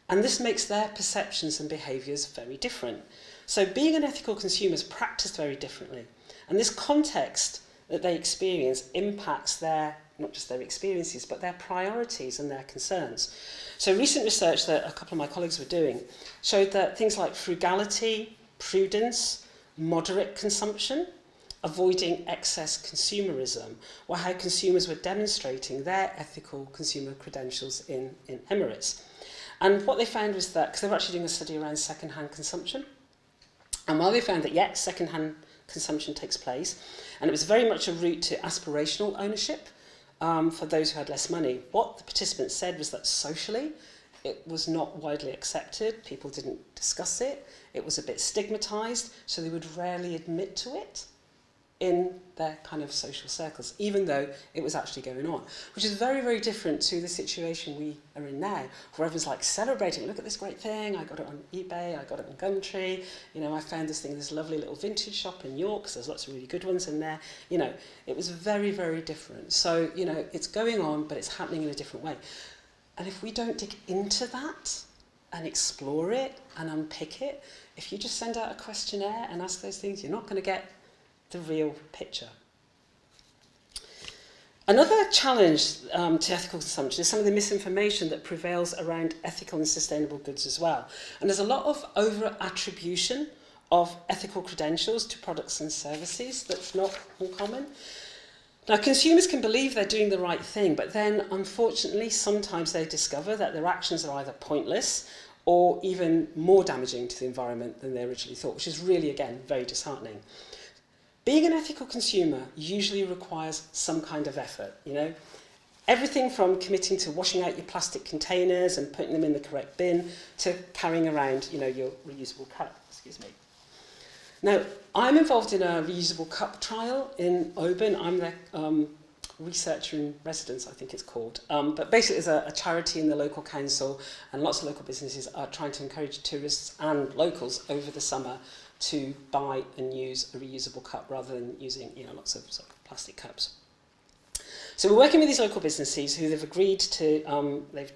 And this makes their perceptions and behaviours very different. So being an ethical consumer is practiced very differently. And this context that they experience impacts their not just their experiences, but their priorities and their concerns. So recent research that a couple of my colleagues were doing showed that things like frugality, prudence, moderate consumption, avoiding excess consumerism were how consumers were demonstrating their ethical consumer credentials in Emirates. And what they found was that, because they were actually doing a study around second-hand consumption, and while they found that, yes, second-hand consumption takes place, and it was very much a route to aspirational ownership for those who had less money, what the participants said was that socially it was not widely accepted, people didn't discuss it, it was a bit stigmatised, so they would rarely admit to it in their kind of social circles, even though it was actually going on, which is very, very different to the situation we are in now, where everyone's like celebrating, look at this great thing, I got it on eBay, I got it on Gumtree, you know, I found this thing in this lovely little vintage shop in York, because there's lots of really good ones in there, you know, it was very, very different. So, you know, it's going on, but it's happening in a different way. And if we don't dig into that and explore it and unpick it, if you just send out a questionnaire and ask those things, you're not going to get the real picture. Another challenge to ethical consumption is some of the misinformation that prevails around ethical and sustainable goods as well. And there's a lot of over-attribution of ethical credentials to products and services that's not uncommon. Now, consumers can believe they're doing the right thing, but then, unfortunately, sometimes they discover that their actions are either pointless or even more damaging to the environment than they originally thought, which is really, again, very disheartening. Being an ethical consumer usually requires some kind of effort, you know. Everything from committing to washing out your plastic containers and putting them in the correct bin to carrying around, you know, your reusable cup, excuse me. Now, I'm involved in a reusable cup trial in Oban. I'm the researcher in residence, I think it's called. But basically it's a charity in the local council, and lots of local businesses are trying to encourage tourists and locals over the summer to buy and use a reusable cup rather than using, you know, lots of sort of plastic cups. So we're working with these local businesses who they've agreed to, we've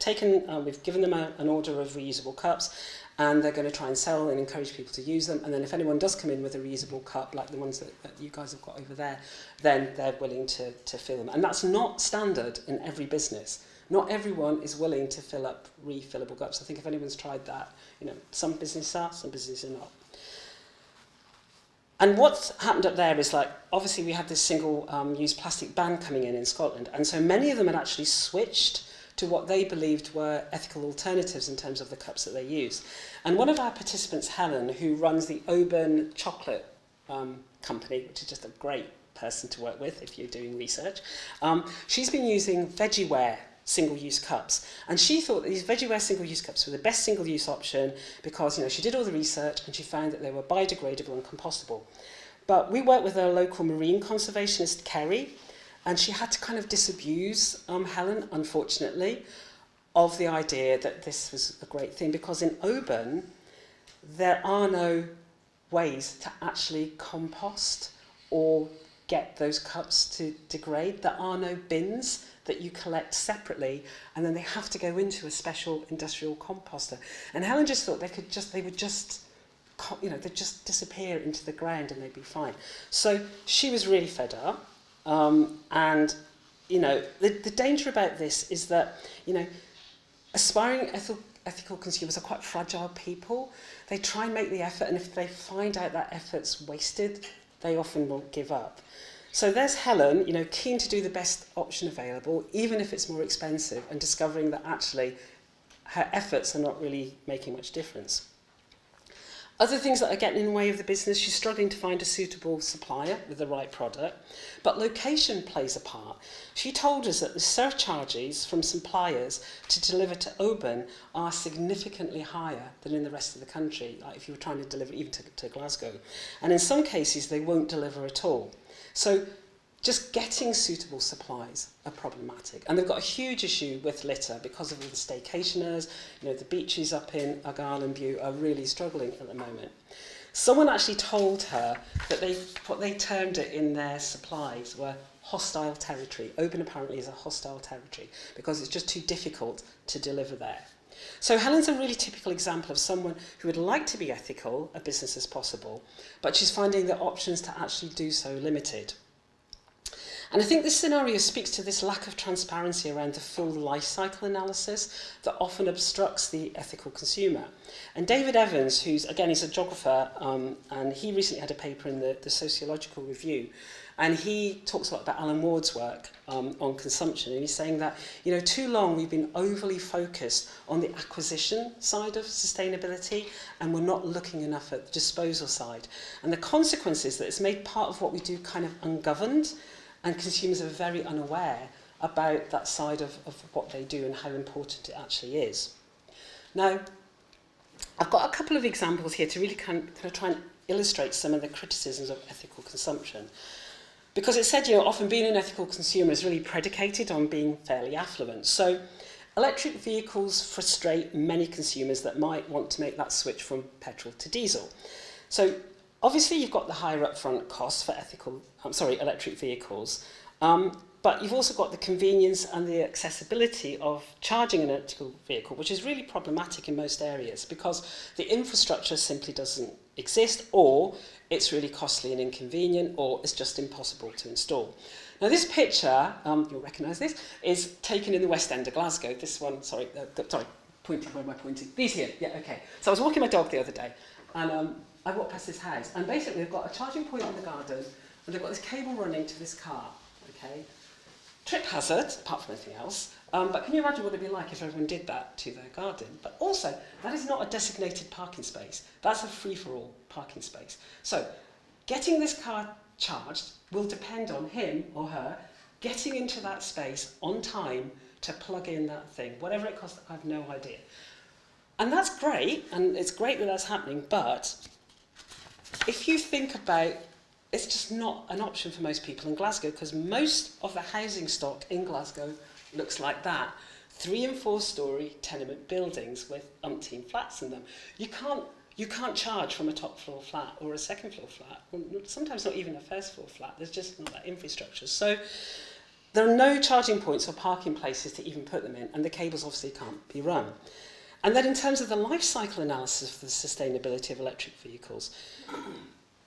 given them an order of reusable cups, and they're going to try and sell and encourage people to use them. And then if anyone does come in with a reusable cup, like the ones that you guys have got over there, then they're willing to fill them. And that's not standard in every business. Not everyone is willing to fill up refillable cups. I think if anyone's tried that, you know, some businesses are, some businesses are not. And what's happened up there is, like, obviously we had this single-use plastic ban coming in Scotland, and so many of them had actually switched to what they believed were ethical alternatives in terms of the cups that they use. And one of our participants, Helen, who runs the Oban chocolate company, which is just a great person to work with if you're doing research, she's been using VeggieWare single-use cups, and she thought that these VeggieWare single-use cups were the best single-use option because, you know, she did all the research and she found that they were biodegradable and compostable. But we worked with a local marine conservationist, Kerry, and she had to kind of disabuse Helen, unfortunately, of the idea that this was a great thing, because in Oban there are no ways to actually compost or get those cups to degrade. There are no bins that you collect separately, and then they have to go into a special industrial composter. And Helen just thought they would just they'd just disappear into the ground and they'd be fine. So she was really fed up. And, you know, the danger about this is that, you know, aspiring ethical consumers are quite fragile people. They try and make the effort, and if they find out that effort's wasted, they often won't give up. So there's Helen, you know, keen to do the best option available, even if it's more expensive, and discovering that actually her efforts are not really making much difference. Other things that are getting in the way of the business, she's struggling to find a suitable supplier with the right product, but location plays a part. She told us that the surcharges from suppliers to deliver to Oban are significantly higher than in the rest of the country, like if you were trying to deliver even to Glasgow. And in some cases, they won't deliver at all. So just getting suitable supplies are problematic. And they've got a huge issue with litter because of all the staycationers. You know, the beaches up in Argyll and Bute are really struggling at the moment. Someone actually told her that what they termed it in their supplies were hostile territory. Oban apparently is a hostile territory because it's just too difficult to deliver there. So Helen's a really typical example of someone who would like to be ethical, a business as possible, but she's finding the options to actually do so limited. And I think this scenario speaks to this lack of transparency around the full life cycle analysis that often obstructs the ethical consumer. And David Evans, who's, again, he's a geographer, and he recently had a paper in the Sociological Review, and he talks a lot about Alan Ward's work on consumption, and he's saying that, you know, too long we've been overly focused on the acquisition side of sustainability, and we're not looking enough at the disposal side. And the consequence is that it's made part of what we do kind of ungoverned, and consumers are very unaware about that side of what they do and how important it actually is. Now, I've got a couple of examples here to really kind of try and illustrate some of the criticisms of ethical consumption. Because it said, you know, often being an ethical consumer is really predicated on being fairly affluent. So electric vehicles frustrate many consumers that might want to make that switch from petrol to diesel. So obviously you've got the higher upfront costs for electric vehicles, but you've also got the convenience and the accessibility of charging an electrical vehicle, which is really problematic in most areas because the infrastructure simply doesn't exist, or it's really costly and inconvenient, or it's just impossible to install. Now this picture, you'll recognise this, is taken in the West End of Glasgow. This one, pointing, where am I pointing? These here, yeah, okay. So I was walking my dog the other day, and I walked past this house, and basically they've got a charging point in the garden, and they've got this cable running to this car, okay? Trip hazard, apart from anything else, but can you imagine what it'd be like if everyone did that to their garden? But also, that is not a designated parking space. That's a free-for-all parking space. So, getting this car charged will depend on him or her getting into that space on time to plug in that thing. Whatever it costs, I have no idea. And that's great, and it's great that that's happening, but if you think about, it's just not an option for most people in Glasgow, because most of the housing stock in Glasgow looks like that. 3- and 4-storey tenement buildings with umpteen flats in them. You can't charge from a top floor flat or a second floor flat, or sometimes not even a first floor flat. There's just not that infrastructure. So there are no charging points or parking places to even put them in, and the cables obviously can't be run. And then in terms of the life cycle analysis of the sustainability of electric vehicles,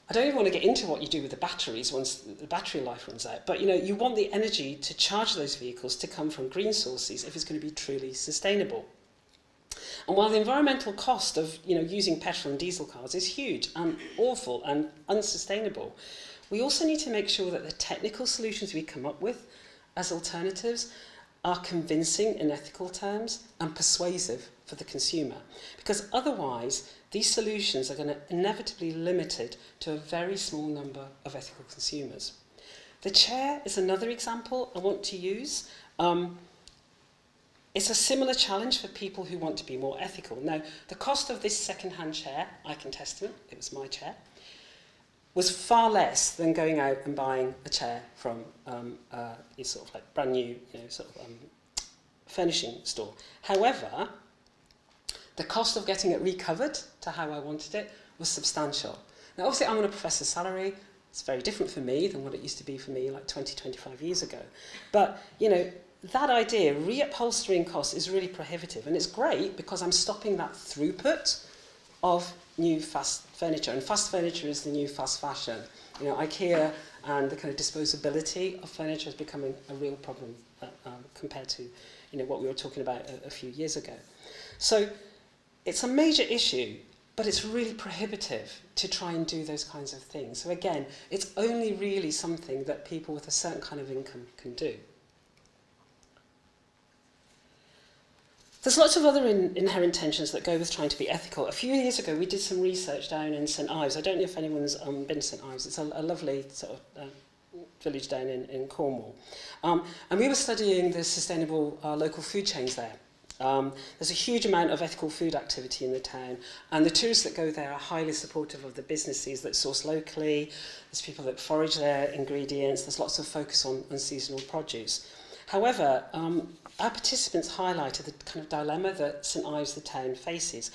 I don't even want to get into what you do with the batteries once the battery life runs out, but you know, you want the energy to charge those vehicles to come from green sources if it's going to be truly sustainable. And while the environmental cost of, you know, using petrol and diesel cars is huge and awful and unsustainable, we also need to make sure that the technical solutions we come up with as alternatives are convincing in ethical terms and persuasive for the consumer. Because otherwise, these solutions are going to inevitably be limited to a very small number of ethical consumers. The chair is another example I want to use. It's a similar challenge for people who want to be more ethical. Now, the cost of this second-hand chair, I can testament, it was my chair, was far less than going out and buying a chair from a sort of like brand new, furnishing store. However, the cost of getting it recovered to how I wanted it was substantial. Now, obviously, I'm on a professor's salary. It's very different for me than what it used to be for me like 20, 25 years ago. But, you know, that idea, reupholstering costs, is really prohibitive. And it's great because I'm stopping that throughput of new fast furniture. And fast furniture is the new fast fashion. You know, IKEA and the kind of disposability of furniture is becoming a real problem compared to, you know, what we were talking about a few years ago. So it's a major issue, but it's really prohibitive to try and do those kinds of things. So again, it's only really something that people with a certain kind of income can do. There's lots of other inherent tensions that go with trying to be ethical. A few years ago, we did some research down in St Ives. I don't know if anyone's been to St Ives. It's a lovely sort of village down in Cornwall. And we were studying the sustainable local food chains there. There's a huge amount of ethical food activity in the town, and the tourists that go there are highly supportive of the businesses that source locally. There's people that forage their ingredients. There's lots of focus on seasonal produce. However, our participants highlighted the kind of dilemma that St Ives, the town, faces.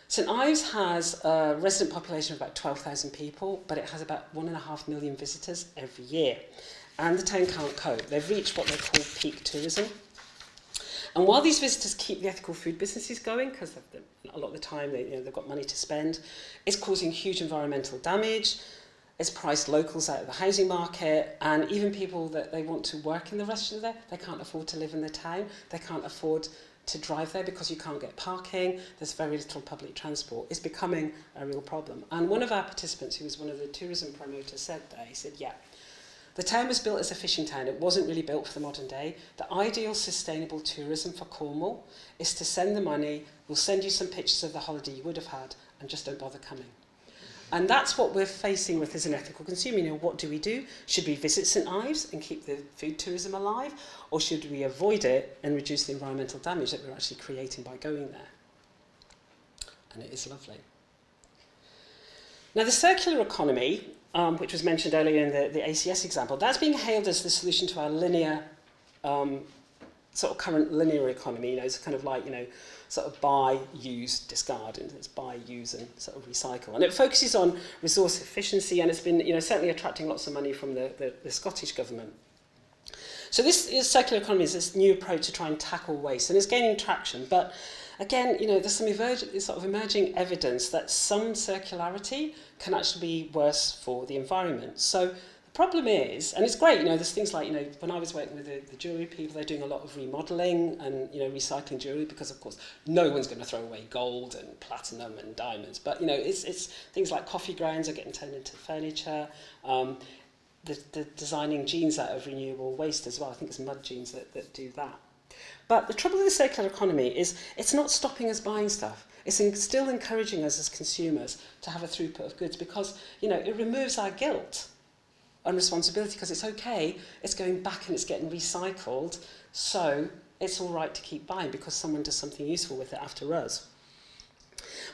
St Ives has a resident population of about 12,000 people, but it has about 1.5 million visitors every year. And the town can't cope. They've reached what they call peak tourism. And while these visitors keep the ethical food businesses going, because a lot of the time they've got money to spend, it's causing huge environmental damage. It's priced locals out of the housing market, and even people that they want to work in the rest of the day, they can't afford to live in the town. They can't afford to drive there because you can't get parking. There's very little public transport. It's becoming a real problem. And one of our participants, who was one of the tourism promoters, said there, he said, yeah, the town was built as a fishing town. It wasn't really built for the modern day. The ideal sustainable tourism for Cornwall is to send the money, we'll send you some pictures of the holiday you would have had, and just don't bother coming. And that's what we're facing with as an ethical consumer. You know, what do we do? Should we visit St Ives and keep the food tourism alive? Or should we avoid it and reduce the environmental damage that we're actually creating by going there? And it is lovely. Now, the circular economy, which was mentioned earlier in the ACS example, that's being hailed as the solution to our linear, sort of current linear economy. You know, it's kind of like, you know, sort of buy, use, discard, and it's buy, use, and sort of recycle. And it focuses on resource efficiency, and it's been, you know, certainly attracting lots of money from the Scottish government. So this is circular economy is this new approach to try and tackle waste, and it's gaining traction. But again, you know, there's some sort of emerging evidence that some circularity can actually be worse for the environment. So the problem is, and it's great, you know, there's things like, you know, when I was working with the jewellery people, they're doing a lot of remodelling and, you know, recycling jewellery because, of course, no one's going to throw away gold and platinum and diamonds. But, you know, it's things like coffee grounds are getting turned into furniture. The designing jeans out of renewable waste as well. I think it's mud jeans that do that. But the trouble with the circular economy is it's not stopping us buying stuff. It's still encouraging us as consumers to have a throughput of goods because, you know, it removes our guilt and responsibility because it's okay, it's going back and it's getting recycled, so it's all right to keep buying because someone does something useful with it after us.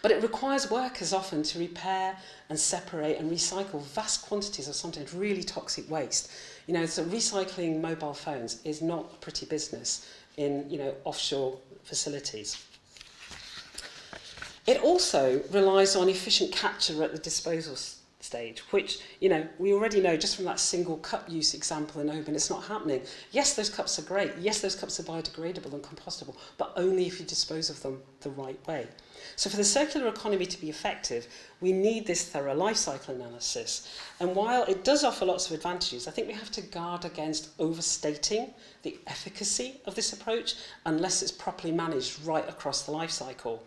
But it requires workers often to repair and separate and recycle vast quantities of sometimes really toxic waste. You know, so recycling mobile phones is not a pretty business in, you know, offshore facilities. It also relies on efficient capture at the disposal stage, which, you know, we already know just from that single cup use example in Oban, it's not happening. Yes, those cups are great. Yes, those cups are biodegradable and compostable, but only if you dispose of them the right way. So for the circular economy to be effective, we need this thorough life cycle analysis. And while it does offer lots of advantages, I think we have to guard against overstating the efficacy of this approach unless it's properly managed right across the life cycle.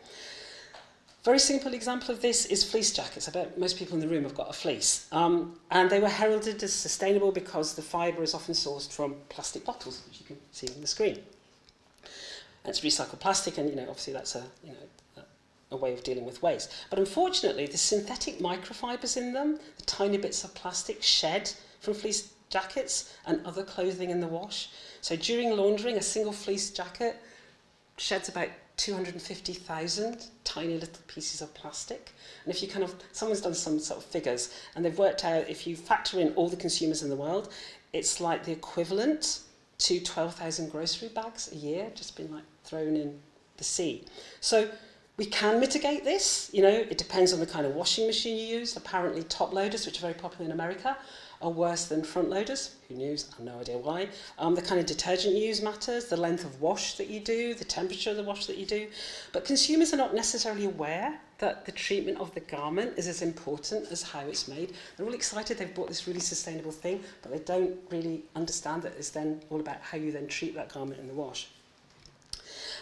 Very simple example of this is fleece jackets. I bet most people in the room have got a fleece. And they were heralded as sustainable because the fibre is often sourced from plastic bottles, which you can see on the screen. And it's recycled plastic, and, you know, obviously that's a way of dealing with waste. But unfortunately, the synthetic microfibres in them, the tiny bits of plastic shed from fleece jackets and other clothing in the wash. So during laundering, a single fleece jacket sheds about 250,000 tiny little pieces of plastic. And if you someone's done some sort of figures, and they've worked out if you factor in all the consumers in the world, it's like the equivalent to 12,000 grocery bags a year, just been like thrown in the sea. So we can mitigate this, you know, it depends on the kind of washing machine you use. Apparently top loaders, which are very popular in America, are worse than front loaders. Who knew? I have no idea why. The kind of detergent you use matters, the length of wash that you do, the temperature of the wash that you do. But consumers are not necessarily aware that the treatment of the garment is as important as how it's made. They're all excited they've bought this really sustainable thing, but they don't really understand that it's then all about how you then treat that garment in the wash.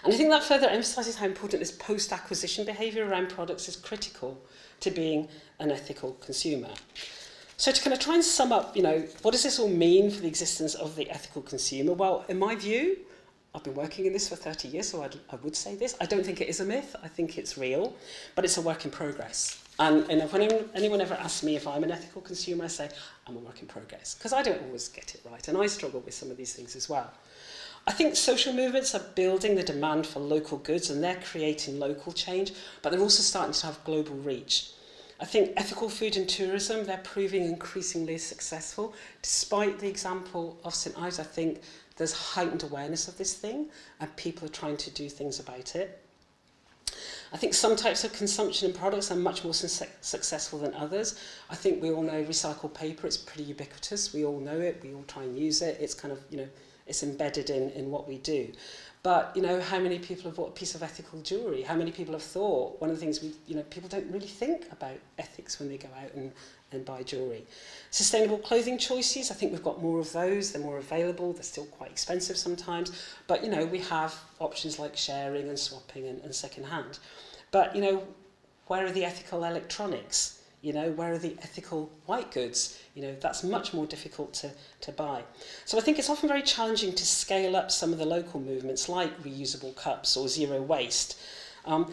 And I think that further emphasises how important this post-acquisition behaviour around products is critical to being an ethical consumer. So to kind of try and sum up, you know, what does this all mean for the existence of the ethical consumer? Well, in my view, I've been working in this for 30 years, so I would say this. I don't think it is a myth. I think it's real, but it's a work in progress. And you know, when anyone ever asks me if I'm an ethical consumer, I say I'm a work in progress, because I don't always get it right, and I struggle with some of these things as well. I think social movements are building the demand for local goods, and they're creating local change, but they're also starting to have global reach. I think ethical food and tourism, they're proving increasingly successful. Despite the example of St Ives, I think there's heightened awareness of this thing, and people are trying to do things about it. I think some types of consumption and products are much more successful than others. I think we all know recycled paper, it's pretty ubiquitous. We all know it, we all try and use it. It's kind of, you know, It's embedded in what we do. But, you know, how many people have bought a piece of ethical jewellery? How many people have thought, one of the things people don't really think about ethics when they go out and buy jewellery. Sustainable clothing choices, I think we've got more of those. They're more available. They're still quite expensive sometimes. But, you know, we have options like sharing and swapping and second-hand. But, you know, where are the ethical electronics? You know, where are the ethical white goods? You know, that's much more difficult to buy. So I think it's often very challenging to scale up some of the local movements like reusable cups or zero waste.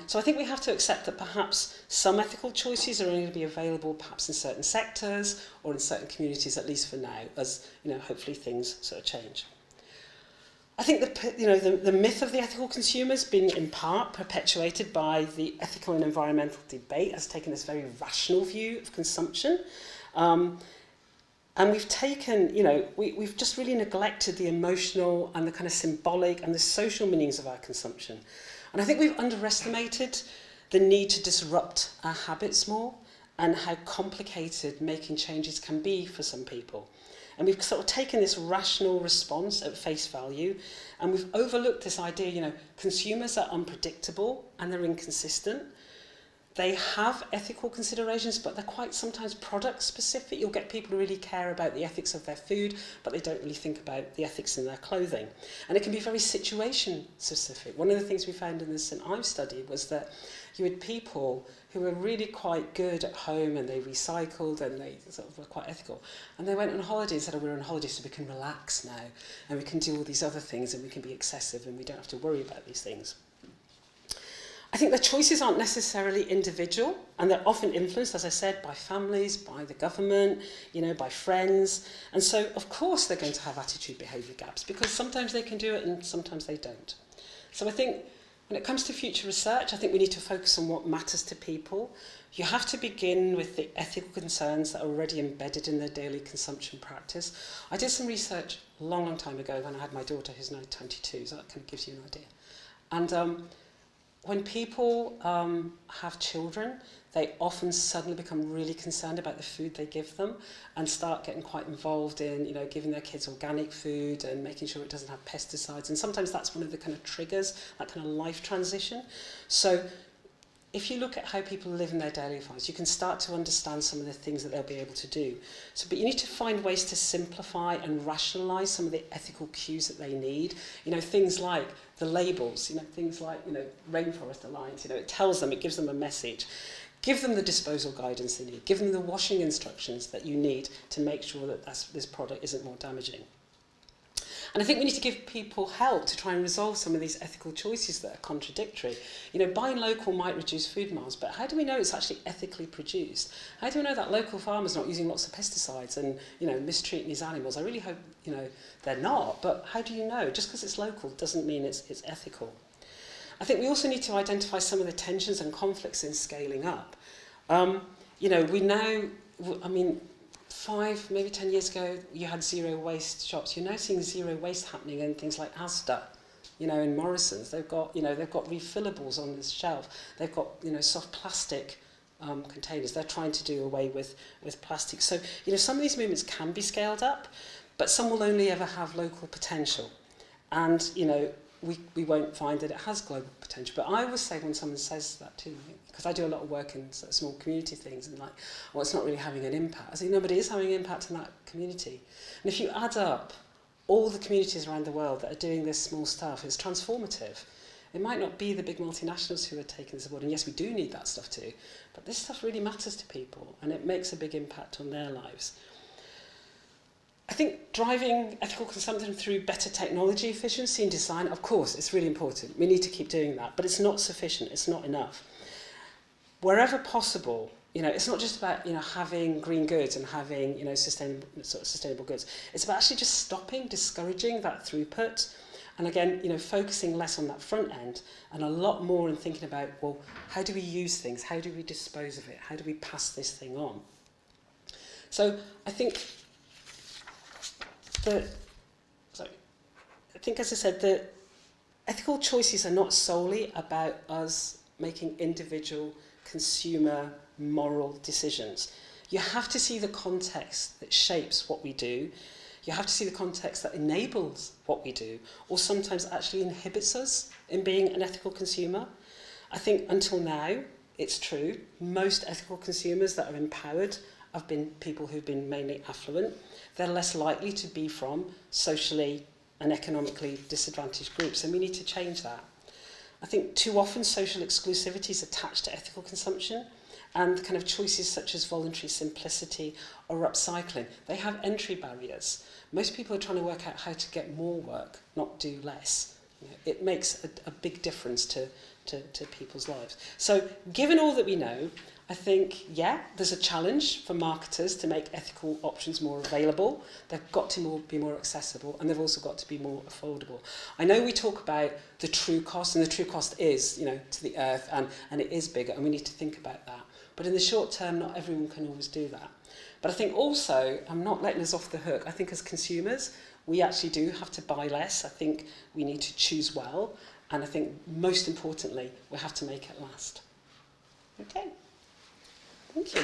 So I think we have to accept that perhaps some ethical choices are only going to be available perhaps in certain sectors or in certain communities, at least for now, as, you know, hopefully things sort of change. I think the myth of the ethical consumer has been in part perpetuated by the ethical and environmental debate, has taken this very rational view of consumption. And we've taken, you know, we've just really neglected the emotional and the kind of symbolic and the social meanings of our consumption. And I think we've underestimated the need to disrupt our habits more and how complicated making changes can be for some people. And we've sort of taken this rational response at face value, and we've overlooked this idea, you know, consumers are unpredictable and they're inconsistent. They have ethical considerations, but they're quite sometimes product specific. You'll get people who really care about the ethics of their food, but they don't really think about the ethics in their clothing. And it can be very situation specific. One of the things we found in the St. Ives study was that you had people who were really quite good at home and they recycled and they sort of were quite ethical. And they went on holiday and said, oh, we're on holiday so we can relax now and we can do all these other things and we can be excessive and we don't have to worry about these things. I think the choices aren't necessarily individual, and they're often influenced, as I said, by families, by the government, you know, by friends. And so, of course, they're going to have attitude behaviour gaps because sometimes they can do it and sometimes they don't. So I think when it comes to future research, I think we need to focus on what matters to people. You have to begin with the ethical concerns that are already embedded in their daily consumption practice. I did some research a long, long time ago when I had my daughter, who's now 22, so that kind of gives you an idea. And when people have children, they often suddenly become really concerned about the food they give them and start getting quite involved in, you know, giving their kids organic food and making sure it doesn't have pesticides. And sometimes that's one of the kind of triggers, that kind of life transition. So if you look at how people live in their daily lives, you can start to understand some of the things that they'll be able to do. So, but you need to find ways to simplify and rationalise some of the ethical cues that they need. You know, things like the labels, you know, things like, you know, Rainforest Alliance, you know, it tells them, it gives them a message. Give them the disposal guidance they need. Give them the washing instructions that you need to make sure that this product isn't more damaging. And I think we need to give people help to try and resolve some of these ethical choices that are contradictory. You know, buying local might reduce food miles, but how do we know it's actually ethically produced? How do we know that local farmers are not using lots of pesticides and, you know, mistreating these animals? I really hope, you know, they're not, but how do you know? Just because it's local doesn't mean it's ethical. I think we also need to identify some of the tensions and conflicts in scaling up. You know, we now, I mean, 5, maybe 10 years ago, you had zero waste shops. You're now seeing zero waste happening in things like Asda, you know, in Morrison's. They've got, you know, they've got refillables on this shelf. They've got, you know, soft plastic containers. They're trying to do away with plastic. So, you know, some of these movements can be scaled up, but some will only ever have local potential. And, you know, we won't find that it has global potential. But I always say when someone says that to me, because I do a lot of work in sort of small community things and like, well, it's not really having an impact. I say, no, but it is having an impact on that community. And if you add up all the communities around the world that are doing this small stuff, it's transformative. It might not be the big multinationals who are taking this aboard, and yes, we do need that stuff too, but this stuff really matters to people and it makes a big impact on their lives. I think driving ethical consumption through better technology efficiency and design, of course, it's really important. We need to keep doing that, but it's not sufficient, it's not enough. Wherever possible, you know, it's not just about, you know, having green goods and having, you know, sustainable goods. It's about actually just stopping, discouraging that throughput. And again, you know, focusing less on that front end and a lot more in thinking about, well, how do we use things? How do we dispose of it? How do we pass this thing on? So I think as I said, the ethical choices are not solely about us making individual consumer moral decisions. You have to see the context that shapes what we do. You have to see the context that enables what we do, or sometimes actually inhibits us in being an ethical consumer. I think until now, it's true, most ethical consumers that are empowered have been people who've been mainly affluent. They're less likely to be from socially and economically disadvantaged groups, and we need to change that. I think too often social exclusivity is attached to ethical consumption, and kind of choices such as voluntary simplicity or upcycling, they have entry barriers. Most people are trying to work out how to get more work, not do less. You know, it makes a big difference to people's lives. So given all that we know, I think, yeah, there's a challenge for marketers to make ethical options more available. They've got to be more accessible, and they've also got to be more affordable. I know we talk about the true cost, and the true cost is, you know, to the earth, and it is bigger, and we need to think about that. But in the short term, not everyone can always do that. But I think also, I'm not letting us off the hook. I think as consumers, we actually do have to buy less. I think we need to choose well. And I think most importantly, we have to make it last. Okay. Thank you.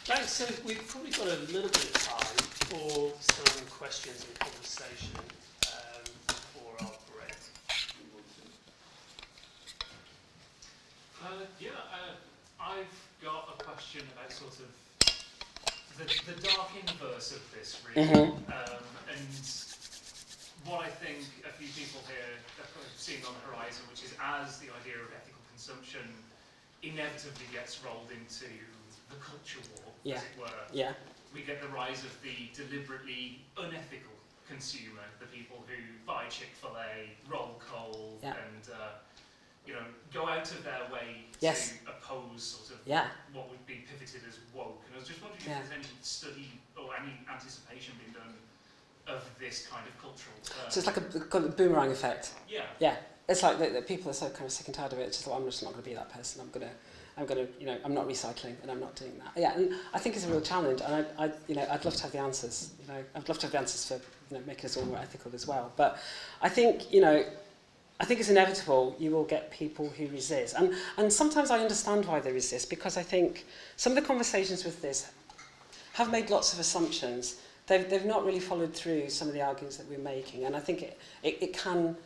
Thanks. So we've probably got a little bit of time for some questions and conversation before our break. I've got a question about sort of the dark inverse of this, really. And what I think a few people here are seeing on the horizon, which is as the idea of ethical consumption inevitably gets rolled into the culture war, as it were, we get the rise of the deliberately unethical consumer, the people who buy Chick-fil-A, roll coal, and go out of their way to oppose sort of what would be pivoted as woke. And I was just wondering if there's any study or any anticipation being done of this kind of cultural turn. So it's like a boomerang effect. Yeah. Yeah. It's like the people are so kind of sick and tired of it. It's just like, I'm just not going to be that person. I'm gonna, I'm not recycling, and I'm not doing that. Yeah, and I think it's a real challenge, and I'd love to have the answers. I'd love to have the answers for, making us all more ethical as well. But I think, I think it's inevitable you will get people who resist. And sometimes I understand why they resist, because I think some of the conversations with this have made lots of assumptions. They've not really followed through some of the arguments that we're making. And I think it can...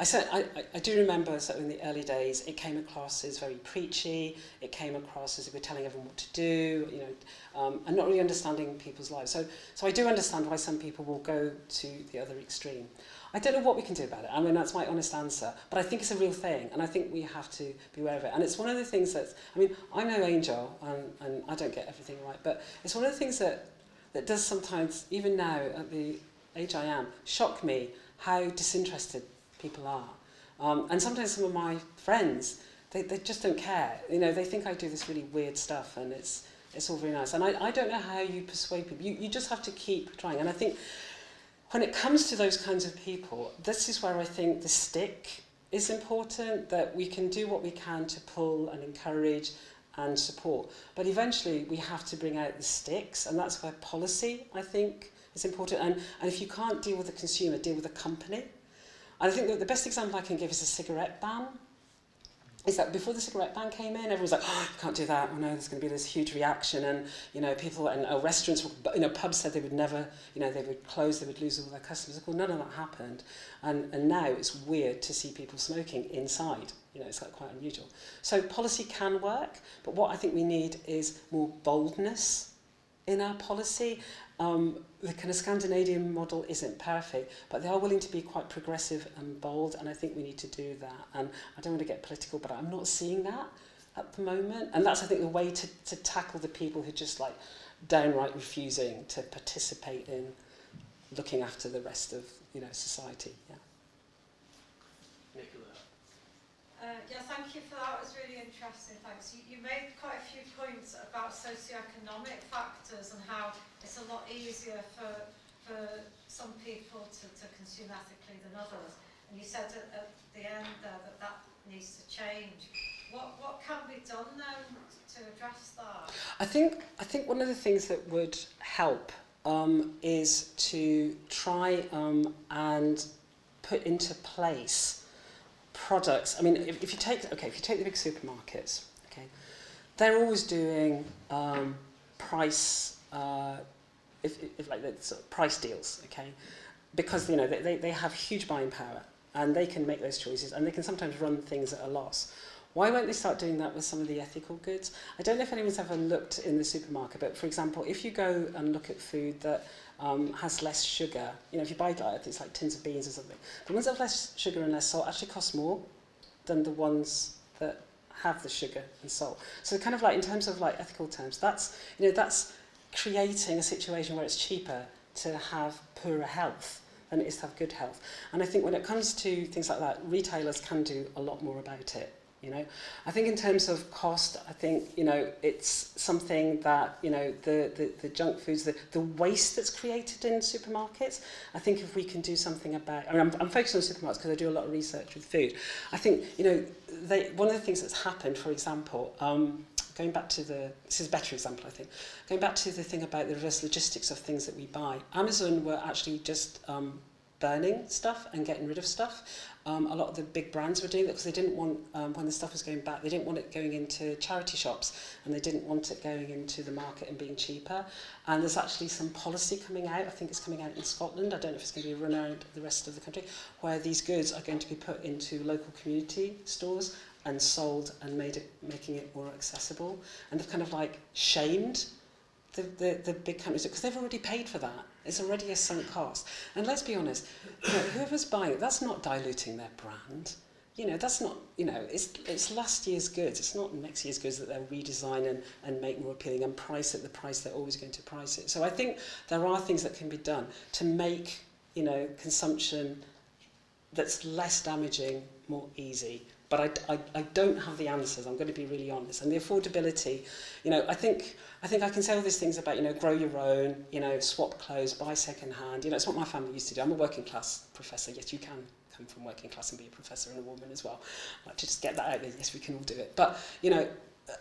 I do remember sort of in the early days, it came across as very preachy. It came across as if we're telling everyone what to do, and not really understanding people's lives. So I do understand why some people will go to the other extreme. I don't know what we can do about it. I mean, that's my honest answer. But I think it's a real thing, and I think we have to be aware of it. And it's one of the things that, I'm no angel, and I don't get everything right, but it's one of the things that does sometimes, even now at the age I am, shock me how disinterested people are. And sometimes some of my friends, they just don't care. They think I do this really weird stuff, and it's all very nice. And I don't know how you persuade people. You just have to keep trying. And I think when it comes to those kinds of people, this is where I think the stick is important, that we can do what we can to pull and encourage and support. But eventually we have to bring out the sticks, and that's where policy, I think, is important. And if you can't deal with the consumer, deal with the company. And I think that the best example I can give is a cigarette ban. Is that before the cigarette ban came in, everyone was like, oh, you can't do that. Oh no, there's going to be this huge reaction. And, people and restaurants, pubs said they would never, they would close, they would lose all their customers. Well, none of that happened. And now it's weird to see people smoking inside. It's like quite unusual. So policy can work, but what I think we need is more boldness in our policy. The kind of Scandinavian model isn't perfect, but they are willing to be quite progressive and bold, and I think we need to do that. And I don't want to get political, but I'm not seeing that at the moment. And that's, I think, the way to tackle the people who just like downright refusing to participate in looking after the rest of society. Yeah. Nicola. Thank you for that. It was really interesting. Thanks. You made quite a few points about socioeconomic factors and how it's a lot easier for some people to consume ethically than others. And you said at the end there that needs to change. What can be done then to address that? I think one of the things that would help is to try and put into place products. I mean, if you take the big supermarkets, okay, they're always doing price price deals, okay, because they have huge buying power and they can make those choices and they can sometimes run things at a loss. Why won't they start doing that with some of the ethical goods? I don't know if anyone's ever looked in the supermarket, but for example, if you go and look at food that has less sugar, if you buy things like tins of beans or something, the ones that have less sugar and less salt actually cost more than the ones that have the sugar and salt. So kind of in terms of ethical terms, that's creating a situation where it's cheaper to have poorer health than it is to have good health. And I think when it comes to things like that, retailers can do a lot more about it. I think in terms of cost, I think it's something that the junk foods, the waste that's created in supermarkets. I think if we can do something about, I'm focused on supermarkets because I do a lot of research with food. I think one of the things that's happened, for example, going back to this is a better example, I think. Going back to the thing about the reverse logistics of things that we buy. Amazon were actually just burning stuff and getting rid of stuff. A lot of the big brands were doing that because they didn't want, when the stuff was going back, they didn't want it going into charity shops and they didn't want it going into the market and being cheaper. And there's actually some policy coming out, I think it's coming out in Scotland, I don't know if it's going to be run around the rest of the country, where these goods are going to be put into local community stores and sold and making it more accessible. And they've kind of shamed the big companies because they've already paid for that. It's already a sunk cost. And let's be honest, whoever's buying it, that's not diluting their brand. That's not, it's last year's goods. It's not next year's goods that they'll redesign and make more appealing and price it the price they're always going to price it. So I think there are things that can be done to make, consumption that's less damaging more easy. But I don't have the answers, I'm going to be really honest. And the affordability, I think I can say all these things about, grow your own, swap clothes, buy second hand. It's what my family used to do. I'm a working class professor. Yes, you can come from working class and be a professor and a woman as well. I'd like to just get that out there. Yes, we can all do it. But,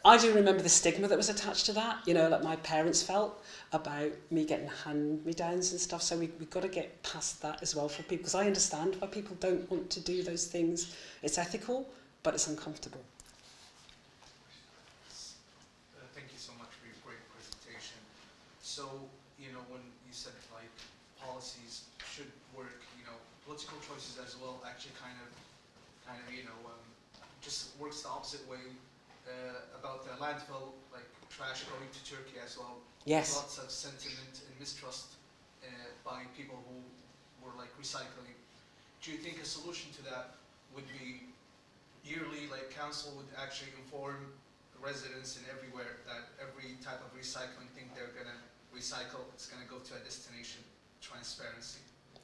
I do remember the stigma that was attached to that, like my parents felt about me getting hand-me-downs and stuff. So we've got to get past that as well for people, because I understand why people don't want to do those things. It's ethical, but it's uncomfortable. Thank you so much for your great presentation. So, when you said policies should work, political choices as well actually kind of just works the opposite way. About the landfill, trash going to Turkey as well. Yes. Lots of sentiment and mistrust by people who were recycling. Do you think a solution to that would be yearly, council would actually inform residents and everywhere that every type of recycling thing they're going to recycle, it's going to go to a destination? Transparency.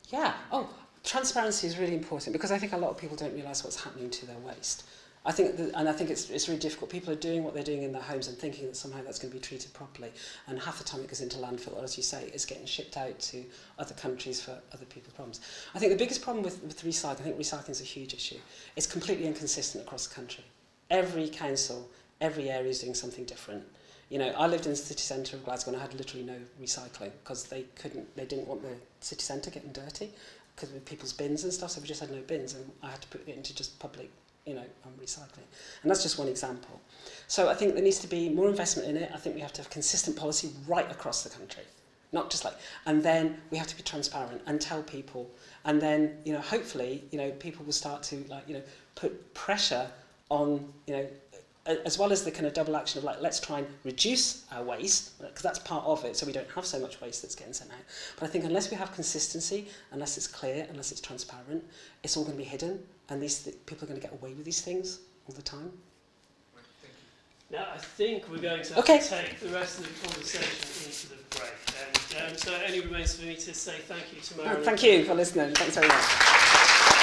Yeah. Oh, transparency is really important because I think a lot of people don't realise what's happening to their waste. I think it's really difficult. People are doing what they're doing in their homes and thinking that somehow that's going to be treated properly. And half the time it goes into landfill, or as you say, it's getting shipped out to other countries for other people's problems. I think the biggest problem with recycling, I think recycling is a huge issue. It's completely inconsistent across the country. Every council, every area is doing something different. I lived in the city centre of Glasgow and I had literally no recycling because they didn't want the city centre getting dirty because with people's bins and stuff, so we just had no bins and I had to put it into just public recycling. And that's just one example. So I think there needs to be more investment in it. I think we have to have consistent policy right across the country. Not just and then we have to be transparent and tell people. And then, hopefully, people will start to put pressure on, as well as the kind of double action of let's try and reduce our waste, because that's part of it, so we don't have so much waste that's getting sent out. But I think unless we have consistency, unless it's clear, unless it's transparent, it's all going to be hidden, and people are going to get away with these things all the time. Right, thank you. Now, I think we're going to have to take the rest of the conversation into the break. And so it only remains for me to say thank you to Marylyn. Thank you for listening. Thanks very much.